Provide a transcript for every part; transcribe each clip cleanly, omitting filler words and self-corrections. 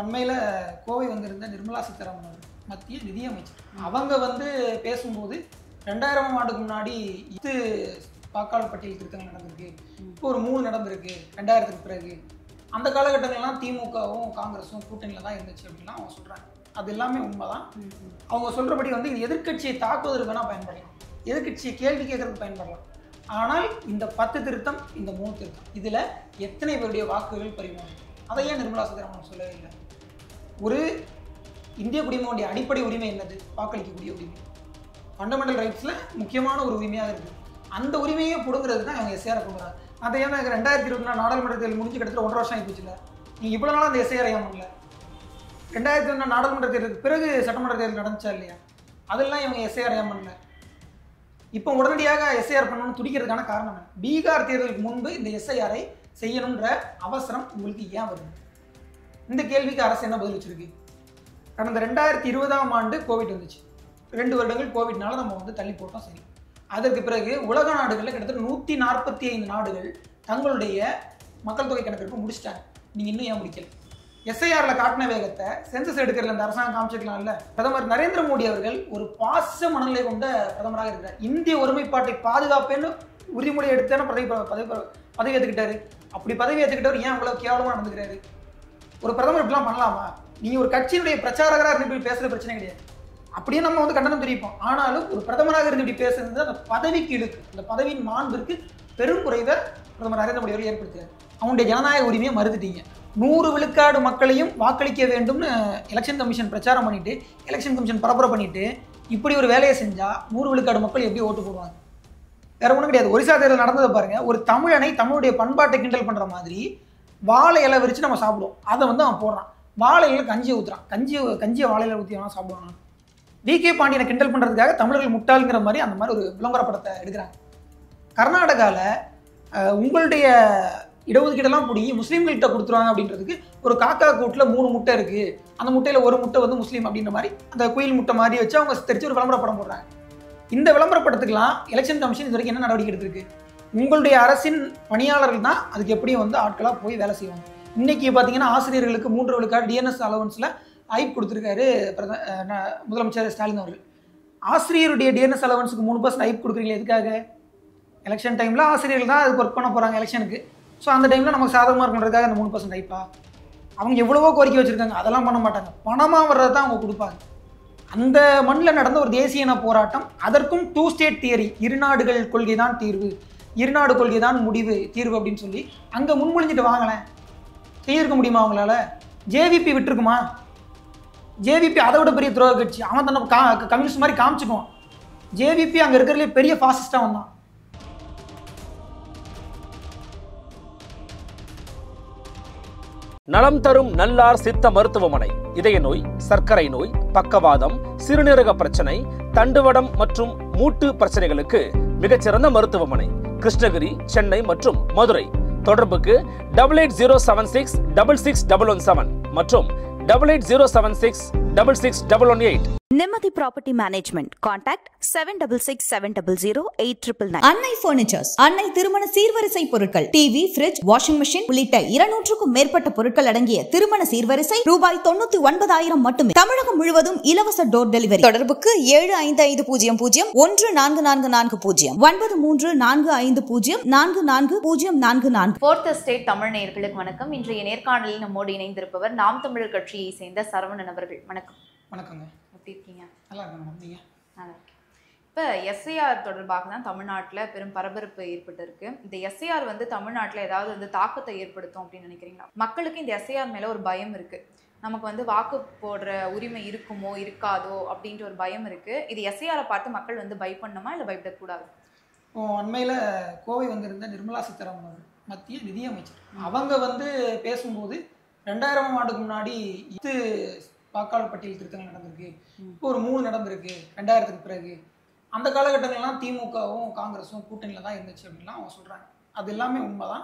அண்மையில் கோவை வந்திருந்த நிர்மலா சீதாராமன் அவர் மத்திய நிதியமைச்சர் அவங்க பேசும்போது 2000ஆம் ஆண்டுக்கு முன்னாடி இது வாக்காளர் பட்டியல் திருத்தங்கள் நடந்திருக்கு, இப்போ ஒரு 3 நடந்திருக்கு 2000க்கு பிறகு. அந்த காலகட்டங்கள்லாம் திமுகவும் காங்கிரஸும் கூட்டணியில் தான் இருந்துச்சு அப்படின்லாம் அவங்க சொல்கிறாங்க. அது எல்லாமே உண்மைதான். அவங்க சொல்கிறபடி இது எதிர்கட்சியை தாக்குவதற்கு வேணால் பயன்படலாம், எதிர்கட்சியை கேள்வி கேட்கறதுக்கு பயன்படலாம். ஆனால் இந்த 10 திருத்தம், இந்த 3 திருத்தம், இதில் எத்தனை பேருடைய வாக்குகள் பறிவாங்க? அதை ஏன் நிர்மலா சீதாராமன் சொல்லவே இல்லை? ஒரு இந்திய குடிமகனுடைய அடிப்படை உரிமை என்னது? வாக்களிக்கக்கூடிய உரிமை, ஃபண்டமெண்டல் ரைட்ஸில் முக்கியமான ஒரு உரிமையாக இருக்குது. அந்த உரிமையை பிடுங்கிறது தான் அவங்க எஸ்ஐஆரை கொண்டுறாங்க. அதை ஏன்னா 2024 நாடாளுமன்ற தேர்தல் முடிஞ்சு கிட்டத்தட்ட 1.5 வருஷம் ஆகிப்போச்சுல. நீங்கள் இவ்வளோ நாளும் அந்த எஸ்ஐஆர் ஏன் பண்ணல? 2024 நாடாளுமன்ற தேர்தலுக்கு பிறகு சட்டமன்ற தேர்தல் நடந்துச்சா இல்லையா? அதெல்லாம் இவங்க எஸ்ஐஆர் ஏன் பண்ணல? இப்போ உடனடியாக எஸ்ஐஆர் பண்ணணும்னு துடிக்கிறதுக்கான காரணம் என்ன? பீகார் தேர்தலுக்கு முன்பு இந்த எஸ்ஐஆரை செய்யணுன்ற அவசரம் உங்களுக்கு ஏன் வருது? இந்த கேள்விக்கு அரசு என்ன பதில் வச்சிருக்கு? கடந்த 2020ஆம் ஆண்டு கோவிட் வந்துச்சு. 2 வருடங்கள் கோவிட்னால நம்ம தள்ளி போட்டோம். சரி, அதற்கு பிறகு உலக நாடுகளில் கிட்டத்தட்ட 145 நாடுகள் தங்களுடைய மக்கள் தொகை கணக்கெடுப்பு முடிச்சிட்டாங்க. நீங்கள் இன்னும் ஏன் முடிக்கல? எஸ்ஐஆரில் காட்டின வேகத்தை சென்சஸ் எடுக்கிறதுல இந்த அரசாங்கம் காமிச்சிக்கலாம்ல. பிரதமர் நரேந்திர மோடி அவர்கள் ஒரு பாச மனநிலை கொண்ட பிரதமராக இருக்கிறார். இந்திய ஒருமைப்பாட்டை பாதுகாப்பேன்னு உறுதிமொழி எடுத்தான பதவி ஏற்றுக்கிட்டாரு. அப்படி பதவி ஏற்றுக்கிட்டவர் ஏன் அவ்வளோ கேவலமாக நடந்துக்கிறாரு? ஒரு பிரதமர் இப்படிலாம் பண்ணலாமா? நீங்கள் ஒரு கட்சியினுடைய பிரச்சாரகராக இருந்து இப்படி பேசுகிற பிரச்சனை கிடையாது. அப்படியே நம்ம கண்டனம் தெரிவிப்போம். ஆனாலும் ஒரு பிரதமராக இருந்து இப்படி பேசுறது அந்த பதவிக்கு இழுக்கு, அந்த பதவியின் மாண்பிற்கு பெரும் குறைவை பிரதமர் நரேந்திர மோடி அவர்கள் ஏற்படுத்துகிறார். அவனுடைய ஜனநாயக உரிமையை மறுத்துட்டீங்க. 100 விழுக்காடு மக்களையும் வாக்களிக்க வேண்டும்னு எலெக்ஷன் கமிஷன் பிரச்சாரம் பண்ணிட்டு, எலெக்ஷன் கமிஷன் பரப்புரை பண்ணிட்டு, இப்படி ஒரு வேலையை செஞ்சால் 100 விழுக்காடு மக்கள் எப்படி ஓட்டு போடுவாங்க? வேற ஒன்றும் கிடையாது. ஒரிசா தேர்தல் நடந்ததை பாருங்க. ஒரு தமிழனை தமிழுடைய பண்பாட்டை கிண்டல் பண்ற மாதிரி வாழை இலை விரிச்சு நம்ம சாப்பிடுவோம். அதை அவன் போடுறான். வாழை இலை கஞ்சியை ஊத்துறான். கஞ்சியை வாழை இலை ஊற்றி வேணா சாப்பிடுவாங்க. வி.கே. பாண்டியனை கிண்டல் பண்றதுக்காக தமிழர்கள் முட்டாளுங்கிற மாதிரி அந்த மாதிரி ஒரு விளம்பர படத்தை எடுக்கிறாங்க. கர்நாடகாவில் உங்களுடைய இடஒதுக்கீடெல்லாம் பிடிங்கி முஸ்லீம்கள்கிட்ட கொடுத்துருவாங்க அப்படின்றதுக்கு ஒரு காக்கா கூட்டில் 3 முட்டை இருக்கு, அந்த முட்டையில் ஒரு முட்டை முஸ்லீம் அப்படின்ற மாதிரி அந்த குயில் முட்டை மாதிரி வச்சு அவங்க தெரிச்சு ஒரு விளம்பர படம் போடுறாங்க. இந்த விளம்பர படத்துக்கெல்லாம் எலெக்ஷன் கமிஷன் இது வரைக்கும் என்ன நடவடிக்கை எடுத்திருக்கு? உங்களுடைய அரசின் பணியாளர்கள் தான் அதுக்கு எப்படியும் ஆட்களாக போய் வேலை செய்வாங்க. இன்னைக்கு பார்த்தீங்கன்னா ஆசிரியர்களுக்கு 3 விழுக்காடு டிஎன்எஸ் அலவன்ஸில் ஐப் கொடுத்துருக்காரு முதலமைச்சர் ஸ்டாலின் அவர்கள். ஆசிரியருடைய டிஎன்எஸ் அலவன்ஸுக்கு 3% ஐப் கொடுக்குறீங்களா? எதுக்காக? எலெக்ஷன் டைமில் ஆசிரியர்கள் தான் அதுக்கு ஒர்க் பண்ண போகிறாங்க எலெக்ஷனுக்கு. ஸோ அந்த டைமில் நமக்கு சாதகமாக இருக்குன்றதுக்காக அந்த 3% ஐப்பா? அவங்க எவ்வளவோ கோரிக்கை வச்சுருக்காங்க, அதெல்லாம் பண்ண மாட்டாங்க. பணமாக வர்றது தான் அவங்க கொடுப்பாங்க. அந்த மண்ணில் நடந்த ஒரு தேசிய இன போராட்டம், அதற்கும் 2 ஸ்டேட் தியரி, 2 நாடுகள் கொள்கை தான் தீர்வு, 2 நாடு கொள்கை தான் தீர்வு அப்படின்னு சொல்லி அங்கே முன்மொழிஞ்சிட்டு வாங்கலேன். செய்யிருக்க முடியுமா அவங்களால? ஜேவிபி விட்டுருக்குமா? ஜேவிபி அதை விட பெரிய துரோக கட்சி. அவன் தன்னை கம்யூனிஸ்ட் மாதிரி காமிச்சுக்குவான். ஜேவிபி அங்கே இருக்கிறதுலே பெரிய ஃபாசிஸ்டாக வந்தான். நலம் தரும் நல்லார் சித்த மருத்துவமனை இதய நோய், சர்க்கரை நோய், பக்கவாதம், சிறுநீரக பிரச்சனை, தண்டுவடம் மற்றும் மூட்டு பிரச்சனைகளுக்கு மிகச்சிறந்த மருத்துவமனை. கிருஷ்ணகிரி, சென்னை மற்றும் மதுரை. தொடர்புக்கு 8807666117 மற்றும் 8807666118. Nemathi Property Management. Contact 7667008999. அன்னை பர்னிச்சர்ஸ், அன்னை திருமண சீர்வரிசை பொருட்கள், டிவி, ஃபிரிட்ஜ், வாஷிங் மெஷின் உள்ளிட்ட 200க்கும் மேற்பட்ட பொருட்கள் அடங்கிய திருமண சீர்வரிசை ரூபாய் 99,000 மட்டுமே. தமிழகம் முழுவதும் இலவச டோர் டெலிவரி. தொடர்புக்கு 7550144440 9345044044. ஃபோர்த் எஸ்டேட் தமிழ் நேயர்களுக்கு வணக்கம். இன்றைய நேர்காணலில் நம்மோடு இணைந்திருப்பவர் நாம் தமிழர் கட்சியை சேர்ந்த சரவணன் அவர்கள். வணக்கம். வணக்கங்க. எப்படி இருக்கீங்க? நல்லா இருக்கேன். நீங்கள்? நல்லா இருக்கேன். இப்போ எஸ்ஐஆர் தொடர்பாக தான் தமிழ்நாட்டில் பெரும் பரபரப்பு ஏற்பட்டிருக்கு. இந்த எஸ்ஐஆர் தமிழ்நாட்டில் ஏதாவது தாக்கத்தை ஏற்படுத்தும் அப்படின்னு நினைக்கிறீங்களா? மக்களுக்கு இந்த எஸ்ஐஆர் மேலே ஒரு பயம் இருக்குது. நமக்கு வாக்கு போடுற உரிமை இருக்குமோ இருக்காதோ அப்படின்ற ஒரு பயம் இருக்குது. இது எஸ்ஐஆரை பார்த்து மக்கள் பயப்படணுமா இல்லை பயப்படக்கூடாது? அண்மையில் கோவை வந்திருந்த நிர்மலா சீதாராமன் அவர் மத்திய நிதியமைச்சர் அவங்க பேசும்போது 2000ஆம் ஆண்டுக்கு முன்னாடி இது வாக்காளர் பட்டியல் திருத்தங்கள் நடந்திருக்கு, இப்போ ஒரு 3 நடந்திருக்கு 2000க்கு பிறகு. அந்த காலகட்டங்கள்லாம் திமுகவும் காங்கிரஸும் கூட்டணியில் தான் இருந்துச்சு அப்படின்லாம் அவங்க சொல்கிறாங்க. அது எல்லாமே உண்மைதான்.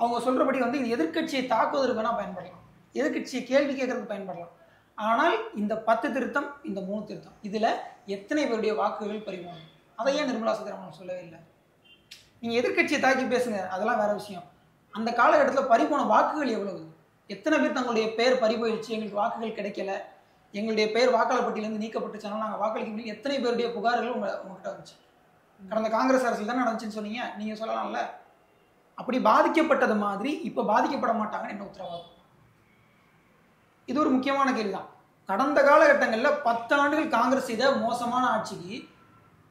அவங்க சொல்கிறபடி இது எதிர்கட்சியை தாக்குவதற்கு வேணால் பயன்படலாம், எதிர்கட்சியை கேள்வி கேட்கறதுக்கு பயன்படலாம். ஆனால் இந்த 10 திருத்தம், இந்த 3 திருத்தம், இதில் எத்தனை பேருடைய வாக்குகள் பறிவாங்க? அதை ஏன் நிர்மலா சீதாராமன் சொல்லவே இல்லை? நீங்கள் எதிர்கட்சியை தாக்கி பேசுங்க, அதெல்லாம் வேற விஷயம். அந்த காலகட்டத்தில் பறிபோன வாக்குகள் எவ்வளவு? எத்தனை பேர் தங்களுடைய பெயர் பறி போயிடுச்சு, எங்களுக்கு வாக்குகள் கிடைக்கல, எங்களுடைய பெயர் வாக்காளர் பட்டியலேருந்து நீக்கப்பட்டுச்சாலும் நாங்கள் வாக்களிக்க முடியும், எத்தனை பேருடைய புகார்கள் உங்ககிட்ட வந்துச்சு? கடந்த காங்கிரஸ் அரசில் தான் நடந்துச்சுன்னு சொன்னீங்க, நீங்கள் சொல்லலாம்ல. அப்படி பாதிக்கப்பட்டது மாதிரி இப்போ பாதிக்கப்பட மாட்டாங்கன்னு என்ன உத்தரவாதம்? இது ஒரு முக்கியமான கேள்விதான். கடந்த காலகட்டங்களில் 10 ஆண்டுகள் காங்கிரஸ் செய்த மோசமான ஆட்சிக்கு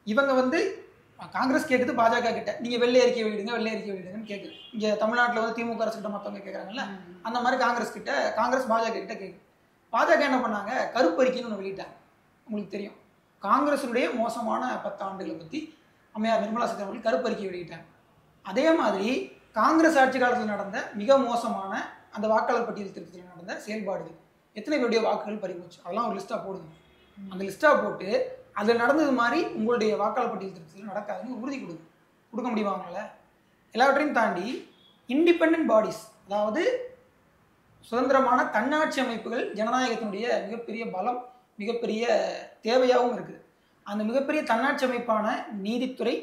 இவங்க வந்து காங்கிரஸ் கேட்குது பாஜக கிட்ட, நீங்கள் வெள்ளை அறிக்கை வெளியிடுங்க, வெள்ளை அறிக்கை வெளியிடுங்கன்னு கேட்குது. இங்கே தமிழ்நாட்டில் வந்து திமுக அரசு கிட்ட மற்றவங்க கேட்குறாங்கல்ல, அந்த மாதிரி காங்கிரஸ் பாஜக கிட்ட கேட்குது. பாஜக என்ன பண்ணாங்க, கருப்பறிக்கைன்னு ஒன்று வெளியிட்டாங்க. உங்களுக்கு தெரியும், காங்கிரஸுடைய மோசமான 10 ஆண்டுகளை பற்றி அம்மையார் நிர்மலா சீதாராமன் கருப்பறிக்கை வெளியிட்டாங்க. அதே மாதிரி காங்கிரஸ் ஆட்சி காலத்தில் நடந்த மிக மோசமான அந்த வாக்காளர் பட்டியல் திருத்தத்தில் நடந்த செயல்பாடுகள், எத்தனை பேருடைய வாக்குகள் பறிபோச்சு, அதெல்லாம் ஒரு லிஸ்ட்டாக போடுங்க. அந்த லிஸ்ட்டாக போட்டு அதில் நடந்தது மாதிரி உங்களுடைய வாக்காளர் பட்டியல் திருத்தத்தில் நடக்காதுன்னு உறுதி கொடுக்க முடியுமா அவங்கள? எல்லாவற்றையும் தாண்டி இண்டிபெண்டன்ட் பாடிஸ், அதாவது சுதந்திரமான தன்னாட்சி அமைப்புகள் ஜனநாயகத்தினுடைய மிகப்பெரிய பலம், மிகப்பெரிய தேவையாகவும் இருக்குது. அந்த மிகப்பெரிய தன்னாட்சி அமைப்பான நீதித்துறை,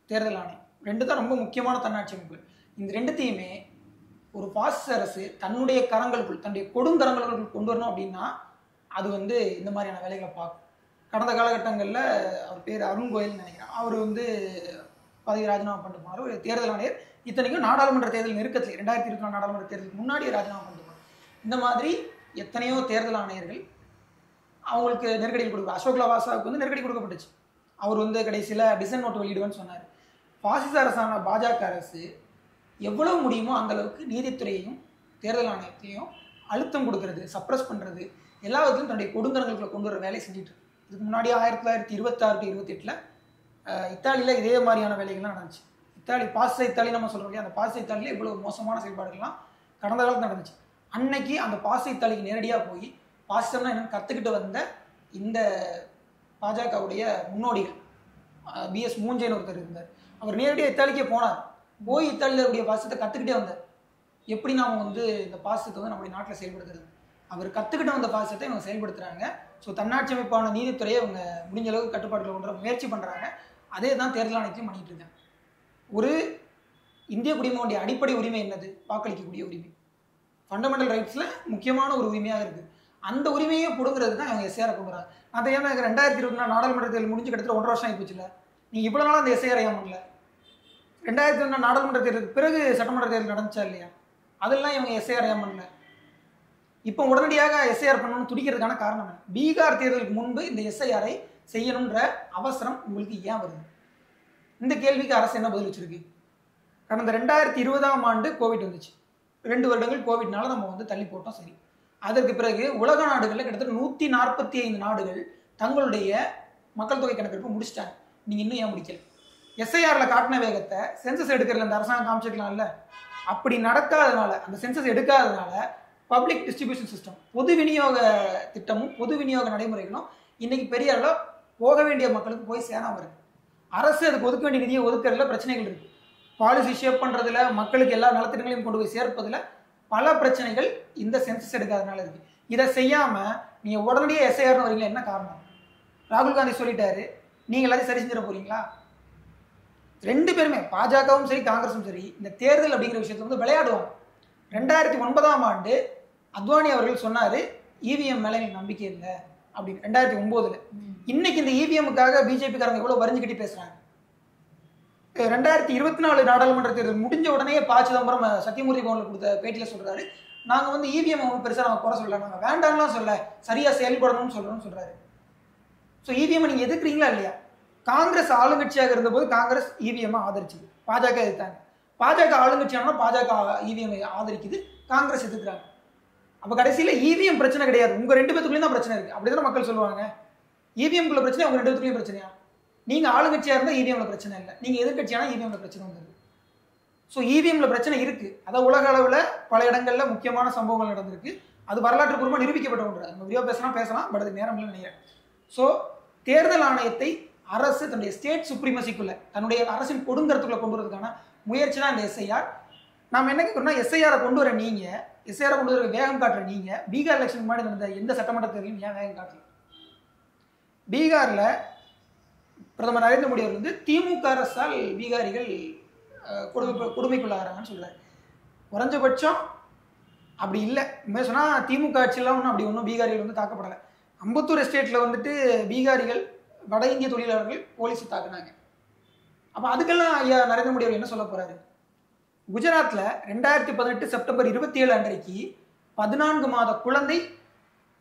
தேர்தல் ஆணையம், 2 தான் ரொம்ப முக்கியமான தன்னாட்சி அமைப்புகள். இந்த 2த்தையுமே ஒரு பாசிச அரசு தன்னுடைய கரங்களுக்குள், தன்னுடைய கொடுங்கரங்களுக்குள் கொண்டு வரணும் அப்படின்னா அது வந்து இந்த மாதிரியான வேலைகளை பார்க்கும். கடந்த காலகட்டங்களில் அவர் பேர் அருண் கோயல்னு நினைக்கிறேன், அவர் வந்து பதவி ராஜினாமா பண்ணிட்டு போனார். ஒரு தேர்தல் ஆணையர், இத்தனைக்கும் நாடாளுமன்ற தேர்தல் நெருக்கத்தில் 2024 நாடாளுமன்ற தேர்தலுக்கு முன்னாடி ராஜினாமா பண்ணிட்டு போனார். இந்த மாதிரி எத்தனையோ தேர்தல் ஆணையர்கள் அவங்களுக்கு நெருக்கடி கொடுக்க, அசோக் லவாசாவுக்கு வந்து நெருக்கடி கொடுக்கப்பட்டுச்சு. அவர் வந்து கடைசியில் டிசன் நோட்டு வெளியிடுவேன்னு சொன்னார். பாசிச அரசான பாஜக அரசு எவ்வளவு முடியுமோ அந்த அளவுக்கு நீதித்துறையையும் தேர்தல் ஆணையத்தையும் அழுத்தம் கொடுக்கறது, சப்ரஸ் பண்ணுறது, எல்லாத்துலையும் தன்னுடைய கொடுங்கரங்களுக்குள்ள கொண்டு வர வேலையை செஞ்சுட்டு. இதுக்கு முன்னாடி 1926-28 இத்தாலியில் இதே மாதிரியான வேலைகள்லாம் நடந்துச்சு. பாசிச இத்தாலி நம்ம சொல்கிறோம் இல்லையா, அந்த பாசிச இத்தாலியில் இவ்வளோ மோசமான செயல்பாடுகள்லாம் கடந்த காலத்தில் நடந்துச்சு. அன்னைக்கு அந்த பாசிச இத்தாலிக்கு நேரடியாக போய் பாசிசம்னா என்னன்னு கற்றுக்கிட்டு வந்த இந்த பாஜகவுடைய முன்னோடிகள், பிஎஸ் மூஞ்சேன்னு ஒருத்தர் இருந்தார். அவர் நேரடியாக இத்தாலிக்கே போனார், போய் இத்தாலியில் இருக்கக்கூடிய பாசிசத்தை கற்றுக்கிட்டே வந்தார். எப்படி நாம் வந்து இந்த பாசிசத்தை வந்து நம்முடைய நாட்டில் செயல்படுத்துறது, அவர் கற்றுக்கிட்டு வந்த பாசிசத்தை இவங்க செயல்படுத்துகிறாங்க. ஸோ தன்னாட்சி அமைப்பான நீதித்துறையை அவங்க முடிஞ்ச அளவுக்கு கட்டுப்பாட்டில் கொண்டு வர முயற்சி பண்ணுறாங்க. அதே தான் தேர்தல் ஆணையத்தையும் பண்ணிட்டு இருக்காங்க. ஒரு இந்திய குடிமகனுடைய அடிப்படை உரிமை என்னது? வாக்களிக்கக்கூடிய உரிமை, ஃபண்டமெண்டல் ரைட்ஸில் முக்கியமான ஒரு உரிமையாக இருக்குது. அந்த உரிமையை கொடுங்கிறது தான் அவங்க எஸ்ஐஆரை கொண்டு வராங்க. அதை ஏன்னா 2024 நாடாளுமன்ற தேர்தல் முடிஞ்சு கிட்டத்தட்ட 1.5 வருஷம் ஆகிப்போச்சுல, நீங்கள் இவ்வளோ நாள் அந்த எஸ்ஐஆர் ஏன் பண்ணல? 2024 நாடாளுமன்ற தேர்தலுக்கு பிறகு சட்டமன்ற தேர்தல் நடந்துச்சா இல்லையா, அதெல்லாம் இவங்க எஸ்ஐஆர் ஏன் பண்ணல? இப்போ உடனடியாக எஸ்ஐஆர் பண்ணணும்னு துடிக்கிறதுக்கான காரணம் என்ன? பீகார் தேர்தலுக்கு முன்பு இந்த எஸ்ஐஆரை செய்யணுன்ற அவசரம் உங்களுக்கு ஏன் வருது? இந்த கேள்விக்கு அரசு என்ன பதில் வச்சிருக்கு? கடந்த 2020ஆம் ஆண்டு கோவிட் வந்துச்சு, 2 வருடங்கள் கோவிட்னால நம்ம வந்து தள்ளி போட்டோம். சரி, அதற்கு பிறகு உலக நாடுகளில் கிட்டத்தட்ட 145 நாடுகள் தங்களுடைய மக்கள் தொகை கணக்கெடுப்பு முடிச்சிட்டாங்க. நீங்கள் இன்னும் ஏன் முடிக்கல? எஸ்ஐஆரில் காட்டின வேகத்தை சென்சஸ் எடுக்கிறதுல அந்த அரசாங்கம் காமிச்சிக்கலாம்ல. அப்படி நடக்காதனால, அந்த சென்சஸ் எடுக்காதனால பப்ளிக் டிஸ்ட்ரிபியூஷன் சிஸ்டம், பொது விநியோக திட்டமும் பொது விநியோக நடைமுறைகளும் இன்னைக்கு பெரிய அளவில் போக வேண்டிய மக்களுக்கு போய் சேராமல் இருக்கு. அரசு அதுக்கு ஒதுக்க வேண்டிய நிதியை ஒதுக்கிறதுல பிரச்சனைகள் இருக்கு. பாலிசி ஷேப் பண்ணுறதுல, மக்களுக்கு எல்லா நலத்திட்டங்களையும் கொண்டு போய் சேர்ப்பதில் பல பிரச்சனைகள் இந்த சென்சஸ் எடுக்காதனால இருக்கு. இதை செய்யாமல் நீங்கள் உடனடியாக எஸ்ஐஆர்னு வரீங்களா? என்ன காரணம்? ராகுல் காந்தி சொல்லிட்டாரு, நீங்கள் எல்லாத்தையும் சரி செஞ்சிட போறீங்களா? 2 பேருமே, பாஜகவும் சரி காங்கிரஸும் சரி, இந்த தேர்தல் அப்படிங்கிற விஷயத்தை வந்து விளையாடுவாங்க. 2009ஆம் ஆண்டு அத்வானி அவர்கள் சொன்னார், இவிஎம் மேலே எனக்கு நம்பிக்கை இல்லை அப்படின்னு. 2009. இன்னைக்கு இந்த இவிஎம்முக்காக பிஜேபிக்காரங்க எவ்வளோ வரிஞ்சு கட்டி பேசுகிறாங்க. 2024 நாடாளுமன்ற தேர்தல் முடிஞ்ச உடனே சிதம்பரம் சத்தியமூர்த்தி பவனில் கொடுத்த பேட்டியில் சொல்கிறாரு, நாங்கள் வந்து இவிஎம் ஒன்றும் பெருசாக நாங்கள் குறை சொல்லலை, நாங்கள் வேண்டாம்லாம் சொல்ல, சரியாக செயல்படணும்னு சொல்கிறோம்னு சொல்கிறாரு. ஸோ இவிஎம்மை நீங்கள் எதிர்க்கிறீங்களா இல்லையா? காங்கிரஸ் ஆளுங்கட்சியாக இருந்தபோது காங்கிரஸ் இவிஎம்மை ஆதரிச்சுது, பாஜக எதிர்த்தாங்க. பாஜக ஆளுங்கட்சியானா பாஜக இவிஎம்ஐ ஆதரிக்குது, காங்கிரஸ் எதிர்க்கிறாங்க. அப்போ கடைசியில் இவிஎம் பிரச்சனை கிடையாது, உங்கள் 2 பேத்துக்குள்ளேயும் தான் பிரச்சனை இருக்குது. அப்படி தானே மக்கள் சொல்லுவாங்க. இவிஎம்குள்ள பிரச்சனை உங்கள் 2 பேத்துக்குள்ளேயும் பிரச்சனையா? நீங்கள் ஆளுங்கட்சியாக இருந்தால் இவிஎம்ல பிரச்சனை இல்லை, நீங்கள் எதிர்கட்சியானா இவிஎம்ல பிரச்சனை வந்துருக்கு. ஸோ இவிஎம்ல பிரச்சனை இருக்குது. அதாவது உலக அளவில் பல இடங்களில் முக்கியமான சம்பவங்கள் நடந்திருக்கு. அது வரலாற்று பூர்வமாக நிரூபிக்கப்பட்ட ஒன்று. நம்ம வீடியோ பேசலாம், பட் அது நேரம் இல்லை நினைக்கிறேன். ஸோ தேர்தல் ஆணையத்தை அரசு தன்னுடைய ஸ்டேட் சுப்ரீமசிக்குள்ள, தன்னுடைய அரசின் கொடுங்கரத்துக்குள்ள கொண்டு வரதுக்கான முயற்சி தான் இந்த எஸ்ஐஆர். நாம் என்ன கேட்குறோம்னா, எஸ்ஐஆரை கொண்டு வர நீங்கள், எஸ்ஐஆரை கொண்டு வர வேகம் காட்டுற நீங்கள், பீகார் எலெக்ஷன் முன்னாடி நடந்த எந்த சட்டமன்ற தேர்தலையும் ஏன் வேகம் காட்டல? பீகாரில் பிரதமர் நரேந்திர மோடி அவர் வந்து திமுக அரசால் பீகாரிகள் கொடுமைக்குள்ளாகிறாங்கன்னு சொல்கிறார். குறைஞ்சபட்சம் அப்படி இல்லை. உண்மையாக சொன்னால் திமுக ஆட்சியெல்லாம் ஒன்றும் அப்படி ஒன்றும் பீகாரிகள் வந்து தாக்கப்படலை. அம்பத்தூர் எஸ்டேட்டில் வந்துட்டு பீகாரிகள் வட இந்திய தொழிலாளர்கள் போலீஸ் தாக்குனாங்க. அப்போ அதுக்கெல்லாம் ஐயா நரேந்திர மோடி அவர் என்ன சொல்ல போகிறாரு? குஜராத்தில் 2018 செப்டம்பர் 27 அன்றைக்கு 14 மாத குழந்தை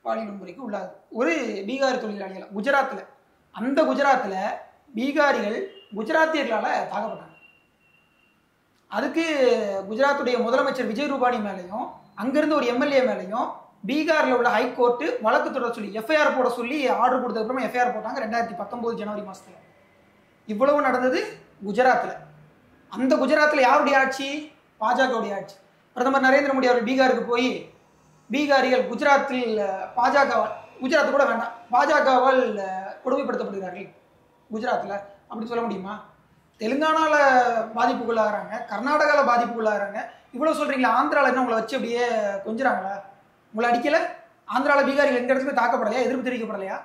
பாலியல் முறைக்கு உள்ளாது ஒரு பீகார் தொழிலாளிகள் குஜராத்தில். அந்த குஜராத்தில் பீகாரிகள் குஜராத்தியர்களால் தாக்கப்பட்டாங்க. அதுக்கு குஜராத்துடைய முதலமைச்சர் விஜய் ரூபானி மேலேயும் அங்கிருந்து ஒரு எம்எல்ஏ மேலேயும் பீகாரில் உள்ள ஹைகோர்ட்டு வழக்கு தொடர சொல்லி எஃப்ஐஆர் போட சொல்லி ஆர்டர் கொடுத்ததுக்கப்புறமா எஃப்ஐஆர் போட்டாங்க 2019 ஜனவரி மாதத்தில். இவ்வளவு நடந்தது குஜராத்தில். அந்த குஜராத்தில் யாருடைய ஆட்சி? பாஜகவுடைய ஆட்சி. பிரதமர் நரேந்திர மோடி அவர்கள் பீகாருக்கு போய் பீகாரிகள் குஜராத்தில் பாஜகவால், குஜராத் கூட வேண்டாம், பாஜகவால் கொடுமைப்படுத்தப்படுகிறார்கள் குஜராத்தில் அப்படி சொல்ல முடியுமா? தெலுங்கானாவில் பாதிப்புக்குள்ளாகிறாங்க, கர்நாடகாவில் பாதிப்புக்குள்ளாகிறாங்க. இவ்வளோ சொல்கிறீங்களா? ஆந்திராவில் என்ன உங்களை வச்சு அப்படியே கொஞ்சிறாங்களா? உங்களை அடிக்கலை? ஆந்திராவில் பீகாரிகள் எந்த இடத்துலையும் தாக்கப்படலையா? எதிர்ப்பு தெரிவிக்கப்படலையா?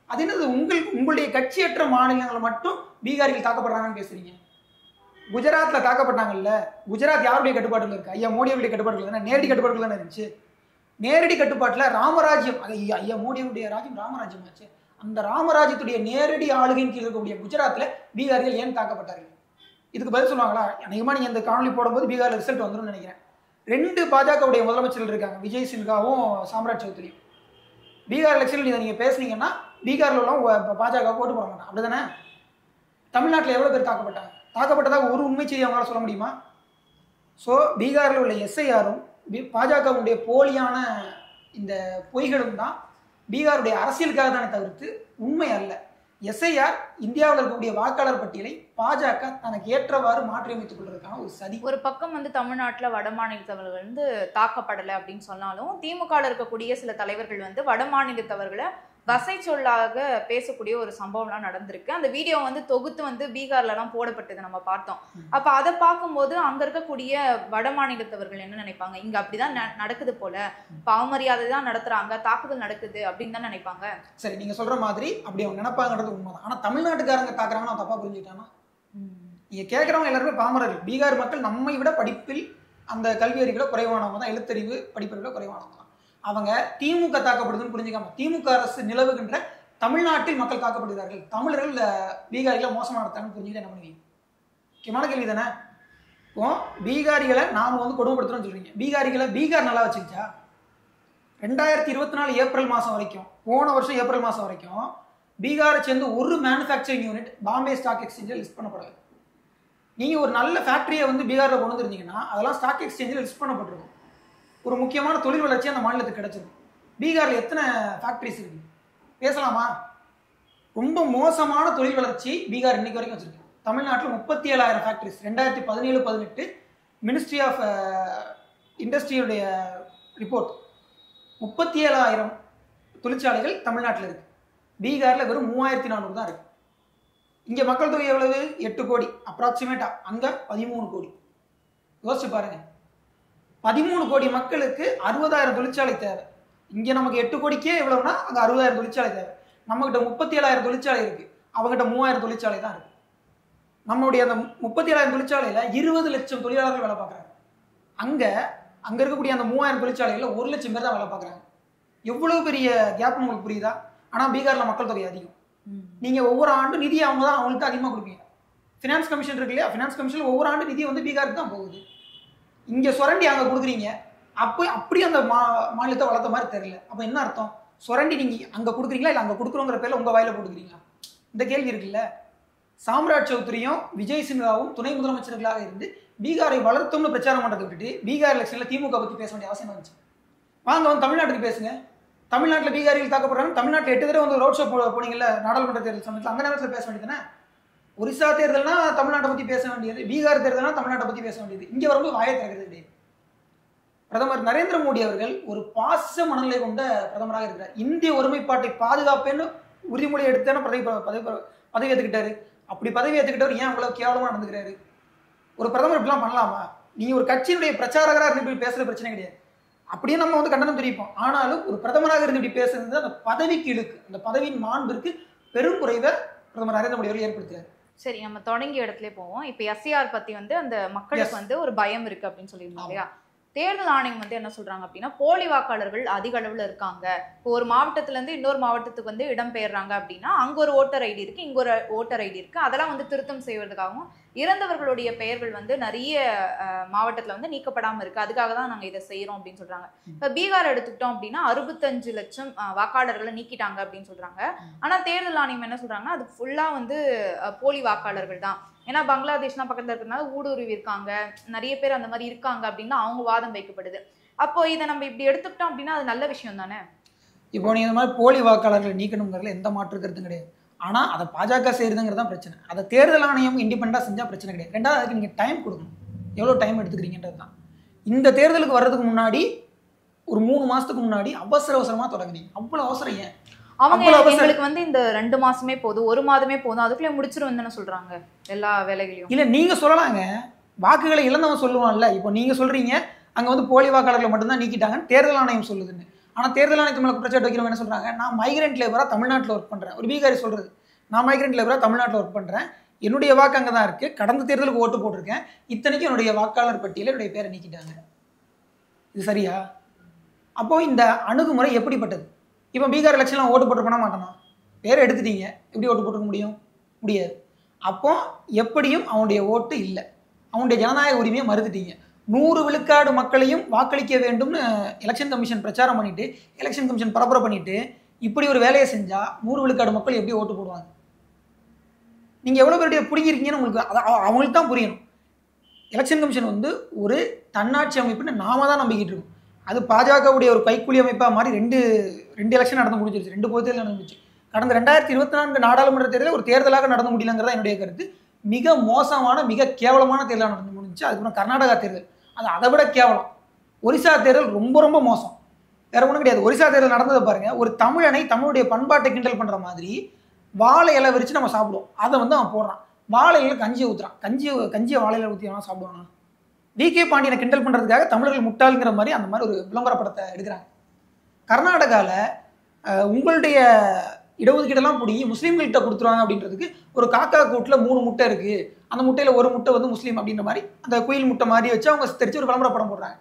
அது என்னது? உங்களுடைய கட்சியற்ற மாநிலங்களை மட்டும் பீகாரிகள் தாக்கப்படுறாங்கன்னு பேசுறீங்க. குஜராத்தில் தாக்கப்பட்டாங்கல்ல, குஜராத் யாருடைய கட்டுப்பாட்டில் இருக்கு? ஐயா மோடியுடைய கட்டுப்பாட்டில் தானே, நேரடி கட்டுப்பாட்டில் தானே இருந்துச்சு. நேரடி கட்டுப்பாட்டில் ராமராஜ்யம், ஐயா மோடியுடைய ராஜ்யம் ராமராஜ்யம் ஆச்சு. அந்த ராமராஜ்யத்துடைய நேரடி ஆளுகையின் கீழ் இருக்கக்கூடிய குஜராத்தில் பீகாரிகள் ஏன் தாக்கப்பட்டார்கள்? இதுக்கு பதில் சொல்லுவாங்களா? அநேகமாக நீங்கள் இந்த காணொலி போடும்போது பீகாரில் ரிசல்ட் வந்துடும் நினைக்கிறேன். 2 பாஜகவுடைய முதலமைச்சர்கள் இருக்காங்க, விஜய் சின்ஹாவும் சாம்ராஜ் சௌத்ரியும். பீகார் எலெக்ஷனில் இதை நீங்கள் பேசுனீங்கன்னா பீகாரில் உள்ள பாஜக ஓட்டு போட மாட்டாங்க, அப்படி தானே? தமிழ்நாட்டில் எவ்வளோ பேர் தாக்கப்பட்டாங்க? தாக்கப்பட்டதாக ஒரு உண்மை செய்தி அவங்களால சொல்ல முடியுமா? ஸோ பீகாரில் உள்ள எஸ்ஐஆரும் பாஜகவுடைய போலியான இந்த பொய்களும் தான் பீகாருடைய அரசியலுக்காக தானே தவிர்த்து உண்மை அல்ல. எஸ்ஐஆர் இந்தியாவில் இருக்கக்கூடிய வாக்காளர் பட்டியலை பாஜக தனக்கு ஏற்றவாறு மாற்றியமைத்துக் கொள்வதற்கான ஒரு சதி. ஒரு பக்கம் வந்து தமிழ்நாட்டில் வட மாநிலத்தவர்கள் வந்து தாக்கப்படலை அப்படின்னு சொன்னாலும் திமுகவில் இருக்கக்கூடிய சில தலைவர்கள் வந்து வட மாநிலத்தவர்களை வசை சொல்லாக பேசக்கூடிய ஒரு சம்பவம்லாம் நடந்திருக்கு. அந்த வீடியோ வந்து தொகுத்து வந்து பீகார்லலாம் போடப்பட்டது நம்ம பார்த்தோம். அப்ப அதை பார்க்கும்போது அங்க இருக்கக்கூடிய வட மாநிலத்தவர்கள் என்ன நினைப்பாங்க? இங்க அப்படிதான் நடக்குது போல, பாவமரியாதை தான் நடத்துறாங்க, தாக்குதல் நடக்குது அப்படின்னு தான் நினைப்பாங்க. சரி, நீங்க சொல்ற மாதிரி அப்படி அவங்க நினைப்பாங்கன்றது உண்மைதான். ஆனா தமிழ்நாட்டுக்காரங்க தாக்குறாங்கன்னா தப்பா புரிஞ்சுக்கிட்டானா? நீங்க கேட்கறவங்க எல்லாருமே பாமரர்கள். பீகார் மக்கள் நம்மை விட படிப்பில் அந்த கல்வி அறிவுல குறைவானவங்க தான், எழுத்தறிவு படிப்பறிவுல குறைவானவங்க தான். அவங்க திமுக தாக்கப்படுதுன்னு புரிஞ்சுக்காம திமுக அரசு நிலவுகின்ற தமிழ்நாட்டில் மக்கள் தாக்கப்படுகிறார்கள், தமிழர்கள் பீகாரிகளை மோசமாக நடத்தாங்கன்னு புரிஞ்சுக்கிட்டு என்ன பண்ணுவீங்க? முக்கியமான கேள்வி தானே. இப்போ பீகாரிகளை நாம வந்து கொடுமைப்படுத்துறோம்னு சொல்றீங்க. பீகாரிகளை பீகார் நல்லா வச்சுக்கிச்சா? 2024 ஏப்ரல் மாதம் வரைக்கும், போன வருஷம் ஏப்ரல் மாதம் வரைக்கும் பீகாரை சேர்ந்து ஒரு மேனுஃபேக்சரிங் யூனிட் பாம்பே ஸ்டாக் எக்ஸ்சேஞ்சில் லிஸ்ட் பண்ணப்படாது. நீங்கள் ஒரு நல்ல ஃபேக்ட்ரியை வந்து பீகாரில் கொண்டு வந்துருந்தீங்கன்னா அதெல்லாம் ஸ்டாக் எக்ஸ்சேஞ்சில் லிஸ்ட் பண்ணப்பட்டிருக்கும். ஒரு முக்கியமான தொழில் வளர்ச்சி அந்த மாநிலத்துக்கு கிடைச்சிருக்கும். பீகாரில் எத்தனை ஃபேக்ட்ரிஸ் இருக்கு பேசலாமா? ரொம்ப மோசமான தொழில் வளர்ச்சி பீகார் இன்னைக்கு வரைக்கும் வச்சிருக்கு. தமிழ்நாட்டில் 37,000 ஃபேக்ட்ரிஸ் 2017-18 மினிஸ்ட்ரி ஆஃப் இண்டஸ்ட்ரியுடைய ரிப்போர்ட். 37,000 தொழிற்சாலைகள் தமிழ்நாட்டில் இருக்கு. பீகாரில் வெறும் 3,400 தான் இருக்கு. இங்கே மக்கள் தொகை எவ்வளவு? 8 கோடி அப்ராக்சிமேட்டா. அங்கே 13 கோடி. யோசிச்சு பாருங்க, 13 கோடி மக்களுக்கு 60,000 தொழிற்சாலை தேவை. இங்கே நமக்கு 8 கோடிக்கே எவ்வளவுனா அங்கே 60,000 தொழிற்சாலை தேவை. நம்மகிட்ட 37,000 தொழிற்சாலை இருக்கு, அவங்ககிட்ட 3,000 தொழிற்சாலை தான் இருக்கு. நம்மளுடைய அந்த 37,000 தொழிற்சாலையில 20 லட்சம் தொழிலாளர்கள் வேலை பார்க்குறாங்க. அங்க இருக்கக்கூடிய அந்த 3,000 தொழிற்சாலைகளில் 1 லட்சம் பேர் தான் வேலை பார்க்குறாங்க. எவ்வளவு பெரிய கேப் உங்களுக்கு புரியுதா? ஆனால் பீகாரில் மக்கள் தொகை அதிகம். நீங்கள் ஒவ்வொரு ஆண்டு நிதி அவங்க தான் அவங்களுக்கு அதிகமாக கொடுப்பீங்க. ஃபினான்ஸ் கமிஷன் இருக்கு இல்லையா, ஃபினான்ஸ் கமிஷனில் ஒவ்வொரு ஆண்டு நிதி வந்து பீகாருக்கு தான் போகுது. இங்கே சுரண்டி அங்கே கொடுக்குறீங்க. அப்படி அந்த மாநிலத்தை வளர்த்த மாதிரி தெரியல. அப்போ என்ன அர்த்தம்? சுரண்டி நீங்கள் அங்கே கொடுக்குறீங்களா இல்லை அங்கே கொடுக்குறோங்கிற பேரில் உங்கள் வாயில போட்டுக்கிறீங்களா? இந்த கேள்வி இருக்குல்ல. சாம்ராஜ் சௌத்ரியும் விஜய் சின்ஹாவும் துணை முதலமைச்சர்களாக இருந்து பீகாரை வளர்த்தோம்னு பிரச்சாரம் பண்ணுறதை விட்டுட்டு பீகார் எலெக்ஷனில் திமுக பற்றி பேச வேண்டிய அவசியம் இருந்துச்சு. வாங்க வந்து தமிழ்நாட்டுக்கு பேசுங்க. தமிழ்நாட்டில் பீகாரிகள் தாக்கப்படுறாங்க. தமிழ்நாட்டில் 8 தடவை வந்து ரோட் ஷோ போனீங்கல்ல நாடாளுமன்ற தேர்தல் சமயத்தில், அந்த நேரத்தில் பேச வேண்டியதுதானே. ஒரிசா தேர்தல்னா தமிழ்நாட்டை பற்றி பேச வேண்டியது, பீகார் தேர்தல்னா தமிழ்நாட்டை பற்றி பேச வேண்டியது. இங்கே வரும்போது வாயை திறக்கிறது கிடையாது. பிரதமர் நரேந்திர மோடி அவர்கள் ஒரு பாசிச மனநிலை கொண்ட பிரதமராக இருக்கிறார். இந்திய ஒருமைப்பாட்டை பாதுகாப்பேன்னு உறுதிமொழி எடுத்தான பதவி ஏற்றுக்கிட்டாரு. அப்படி பதவி ஏற்றுக்கிட்டவர் ஏன் அவ்வளவு கேவலமாக நடந்துக்கிறாரு? ஒரு பிரதமர் இப்படிலாம் பண்ணலாமா? நீங்கள் ஒரு கட்சியினுடைய பிரச்சாரகராக இருந்து இப்படி பேசுகிற பிரச்சனை கிடையாது. அப்படியே நம்ம வந்து கண்டனம் தெரிவிப்போம். ஆனாலும் ஒரு பிரதமராக இருந்து இப்படி பேசுறது அந்த பதவிக்கு இழுக்கு, அந்த பதவியின் மாண்பிற்கு பெரும் குறைவை பிரதமர் நரேந்திர மோடி அவர்கள் ஏற்படுத்துறாரு. சரி, நம்ம தொடங்கிய இடத்துல போவோம். இப்போ எஸ்ஐஆர் பத்தி வந்து அந்த மக்களுக்கு வந்து ஒரு பயம் இருக்கு அப்படின்னு சொல்லியிருந்தோம் இல்லையா? தேர்தல் ஆணையம் வந்து என்ன சொல்றாங்க அப்படின்னா, போலி வாக்காளர்கள் அதிக அளவுல இருக்காங்க. இப்போ ஒரு மாவட்டத்துல இருந்து இன்னொரு மாவட்டத்துக்கு வந்து இடம் பெயர்றாங்க அப்படின்னா, அங்க ஒரு ஓட்டர் ஐடி இருக்கு, இங்க ஒரு ஓட்டர் ஐடி இருக்கு. அதெல்லாம் வந்து திருத்தம் செய்வதற்காகவும், இறந்தவர்களுடைய பெயர்கள் வந்து நிறைய மாவட்டத்துல வந்து நீக்கப்படாம இருக்கு. அதுக்காக தான் நாங்க இதை செய்யறோம் அப்படின்னு சொல்றாங்க. இப்ப பீகார் எடுத்துக்கிட்டோம் அப்படின்னா 65 லட்சம் வாக்காளர்களை நீக்கிட்டாங்க அப்படின்னு சொல்றாங்க. ஆனா தேர்தல் ஆணையம் என்ன சொல்றாங்கன்னா, அது ஃபுல்லா வந்து போலி வாக்காளர்கள் தான். ஏன்னா பங்களாதேஷ்லாம் பக்கத்துல இருக்கிறதுனால ஊடுருவி இருக்காங்க, நிறைய பேர் அந்த மாதிரி இருக்காங்க அப்படின்னு அவங்க வாதம் வைக்கப்படுது. அப்போ இதை நம்ம இப்படி எடுத்துக்கிட்டோம் அப்படின்னா அது நல்ல விஷயம் தானே? இப்போ நீ இந்த மாதிரி போலி வாக்காளர்களை நீக்கணுங்கிறதுல எந்த மாற்று கருத்தும் கிடையாது. ஆனால் அதை பாஜக செய்யறதுங்கிறது தான் பிரச்சனை. அதை தேர்தல் ஆணையம் இண்டிபெண்டாக செஞ்சால் பிரச்சனை கிடையாது. ரெண்டாவது அதுக்கு நீங்கள் டைம் கொடுக்கணும். எவ்வளோ டைம் எடுத்துக்கிறீங்கன்றது தான். இந்த தேர்தலுக்கு வர்றதுக்கு முன்னாடி ஒரு 3 மாதத்துக்கு முன்னாடி அவசரமாக தொடங்குனீங்க. அவ்வளோ அவசரம் ஏன்? அவங்க எங்களுக்கு வந்து இந்த 2 மாசமே போதும், 1 மாதமே போதும், அதுக்குள்ளே முடிச்சிருவேன்னு சொல்றாங்க எல்லா வேலைகளையும். இல்லை நீங்கள் சொல்லலாங்க, வாக்குகளை இழந்தவன் சொல்லுவான்ல. இப்போ நீங்கள் சொல்கிறீங்க அங்கே வந்து போலி வாக்காளர்களை மட்டும்தான் நீக்கிட்டாங்கன்னு தேர்தல் ஆணையம் சொல்லுதுன்னு. ஆனால் தேர்தல் ஆணையத்து மேலே குற்றச்சாட்டு வைக்கிறவங்க என்ன சொல்கிறாங்க, நான் மைக்ரெண்ட் லேபராக தமிழ்நாட்டில் ஒர்க் பண்ணுறேன். ஒரு பீகாரி சொல்கிறது, நான் மைக்ரெண்ட் லேபராக தமிழ்நாட்டில் ஒர்க் பண்ணுறேன், என்னுடைய வாக்கு அங்கே தான் இருக்குது, கடந்த தேர்தலுக்கு ஓட்டு போட்டிருக்கேன், இத்தனைக்கும் என்னுடைய வாக்காளர் பட்டியலில் என்னுடைய பேரை நீக்கிட்டாங்க. இது சரியா? அப்போது இந்த அணுகுமுறை எப்படிப்பட்டது? இப்போ பீகார் எலெக்ஷன்லாம் ஓட்டு போட்டு பண்ண மாட்டானா? பேரை எடுத்துட்டீங்க, எப்படி ஓட்டு போட்டுக்க முடியும்? முடியாது. அப்போ எப்படியும் அவனுடைய ஓட்டு இல்லை, அவனுடைய ஜனநாயக உரிமையை மறுத்துட்டீங்க. 100 விழுக்காடு மக்களையும் வாக்களிக்க வேண்டும்னு எலெக்ஷன் கமிஷன் பிரச்சாரம் பண்ணிட்டு, எலெக்ஷன் கமிஷன் பரப்புரை பண்ணிட்டு, இப்படி ஒரு வேலையை செஞ்சால் 100 விழுக்காடு மக்கள் எப்படி ஓட்டு போடுவாங்க? நீங்கள் எவ்வளோ பேருடைய பிடிங்கிருக்கீங்கன்னு உங்களுக்கு அவங்களுக்கு தான் புரியணும். எலெக்ஷன் கமிஷன் வந்து ஒரு தன்னாட்சி அமைப்புன்னு நாம தான் நம்பிக்கிட்டு இருக்கோம். அது பாஜகவுடைய ஒரு கைக்கூலி அமைப்பாக மாதிரி ரெண்டு எலெக்ஷன் நடந்து முடிஞ்சிருச்சு, 2 பொது தேர்தல் நடந்து முடிச்சு. கடந்த 2024 நாடாளுமன்ற தேர்தல் ஒரு தேர்தலாக நடந்து முடியலங்கிறதா என்னுடைய கருத்து. மிக மோசமான, மிக கேவலமான தேர்தலாக நடந்து முடிஞ்சிச்சு. அதுக்கப்புறம் கர்நாடகா தேர்தல், அது அதை விட கேவலம். ஒரிசா தேர்தல் ரொம்ப ரொம்ப மோசம், வேற ஒன்றும் கிடையாது. ஒரிசா தேர்தல் நடந்ததை பாருங்க, ஒரு தமிழனை தமிழுடைய பண்பாட்டை கிண்டல் பண்ணுற மாதிரி வாழை இலை விரிச்சு நம்ம சாப்பிடுவோம், அதை வந்து அவன் போடுறான். வாழை இலை கஞ்சியை ஊற்றுறான், கஞ்சியை வாழை இலை ஊற்றி அவன் சாப்பிடுவானா? வி.கே. பாண்டியனை கிண்டல் பண்ணுறதுக்காக தமிழர்கள் முட்டாளுங்கிற மாதிரி அந்த மாதிரி ஒரு விளம்பர படத்தை எடுக்கிறாங்க. கர்நாடகாவில் உங்களுடைய இடஒதுக்கீடெல்லாம் பிடிங்கி முஸ்லீம்கள்கிட்ட கொடுத்துருவாங்க அப்படின்றதுக்கு ஒரு காக்கா கூட்டில் 3 முட்டை இருக்குது, அந்த முட்டையில் ஒரு முட்டை வந்து முஸ்லீம் அப்படின்ற மாதிரி அந்த குயில் முட்டை மாதிரி வச்சு அவங்க சித்தரித்து ஒரு விளம்பர படம் போடுறாங்க.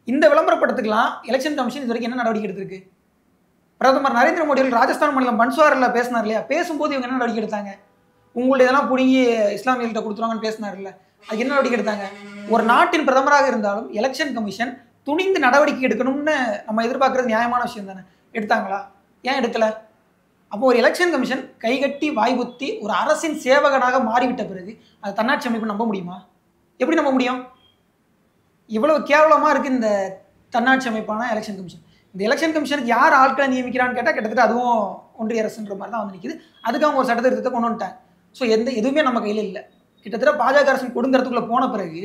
இந்த விளம்பர படத்துக்கெல்லாம் எலெக்ஷன் கமிஷன் இது வரைக்கும் என்ன நடவடிக்கை எடுத்திருக்கு? பிரதமர் நரேந்திர மோடிகள் ராஜஸ்தான் மாநிலம் பன்ஸ்வாரில் பேசினார் இல்லையா, பேசும்போது இவங்க என்ன நடவடிக்கை எடுத்தாங்க? உங்களுடைய இதெல்லாம் பிடிங்கி இஸ்லாமியர்கள்ட்ட கொடுத்துருவாங்கன்னு பேசினார் இல்லை, அதுக்கு என்ன நடவடிக்கை எடுத்தாங்க? ஒரு நாட்டின் பிரதமராக இருந்தாலும் எலெக்ஷன் கமிஷன் துணிந்து நடவடிக்கை எடுக்கணும்னு நம்ம எதிர்பார்க்கறது நியாயமான விஷயம் தானே. எடுத்தாங்களா? ஏன் எடுக்கலை? அப்போ ஒரு எலெக்ஷன் கமிஷன் கைகட்டி வாய்ப்புத்தி ஒரு அரசின் சேவகனாக மாறிவிட்ட பிறகு அது தன்னாட்சி அமைப்பு நம்ப முடியுமா? எப்படி நம்ப முடியும்? இவ்வளவு கேவலமாக இருக்குது இந்த தன்னாட்சி அமைப்பான எலெக்ஷன் கமிஷன். இந்த எலெக்ஷன் கமிஷனுக்கு யார் ஆட்களை நியமிக்கிறான்னு கேட்டால் கிட்டத்தட்ட அதுவும் ஒன்றிய அரசுன்ற மாதிரி தான் வந்து நிற்கிது. அதுக்கு அவங்க ஒரு சட்டத்திருத்தத்தை கொண்டு வந்துட்டாங்க. ஸோ எதுவுமே நம்ம கையில் இல்லை. கிட்டத்தட்ட பாஜக அரசின் கொடுங்கறதுக்குள்ளே போன பிறகு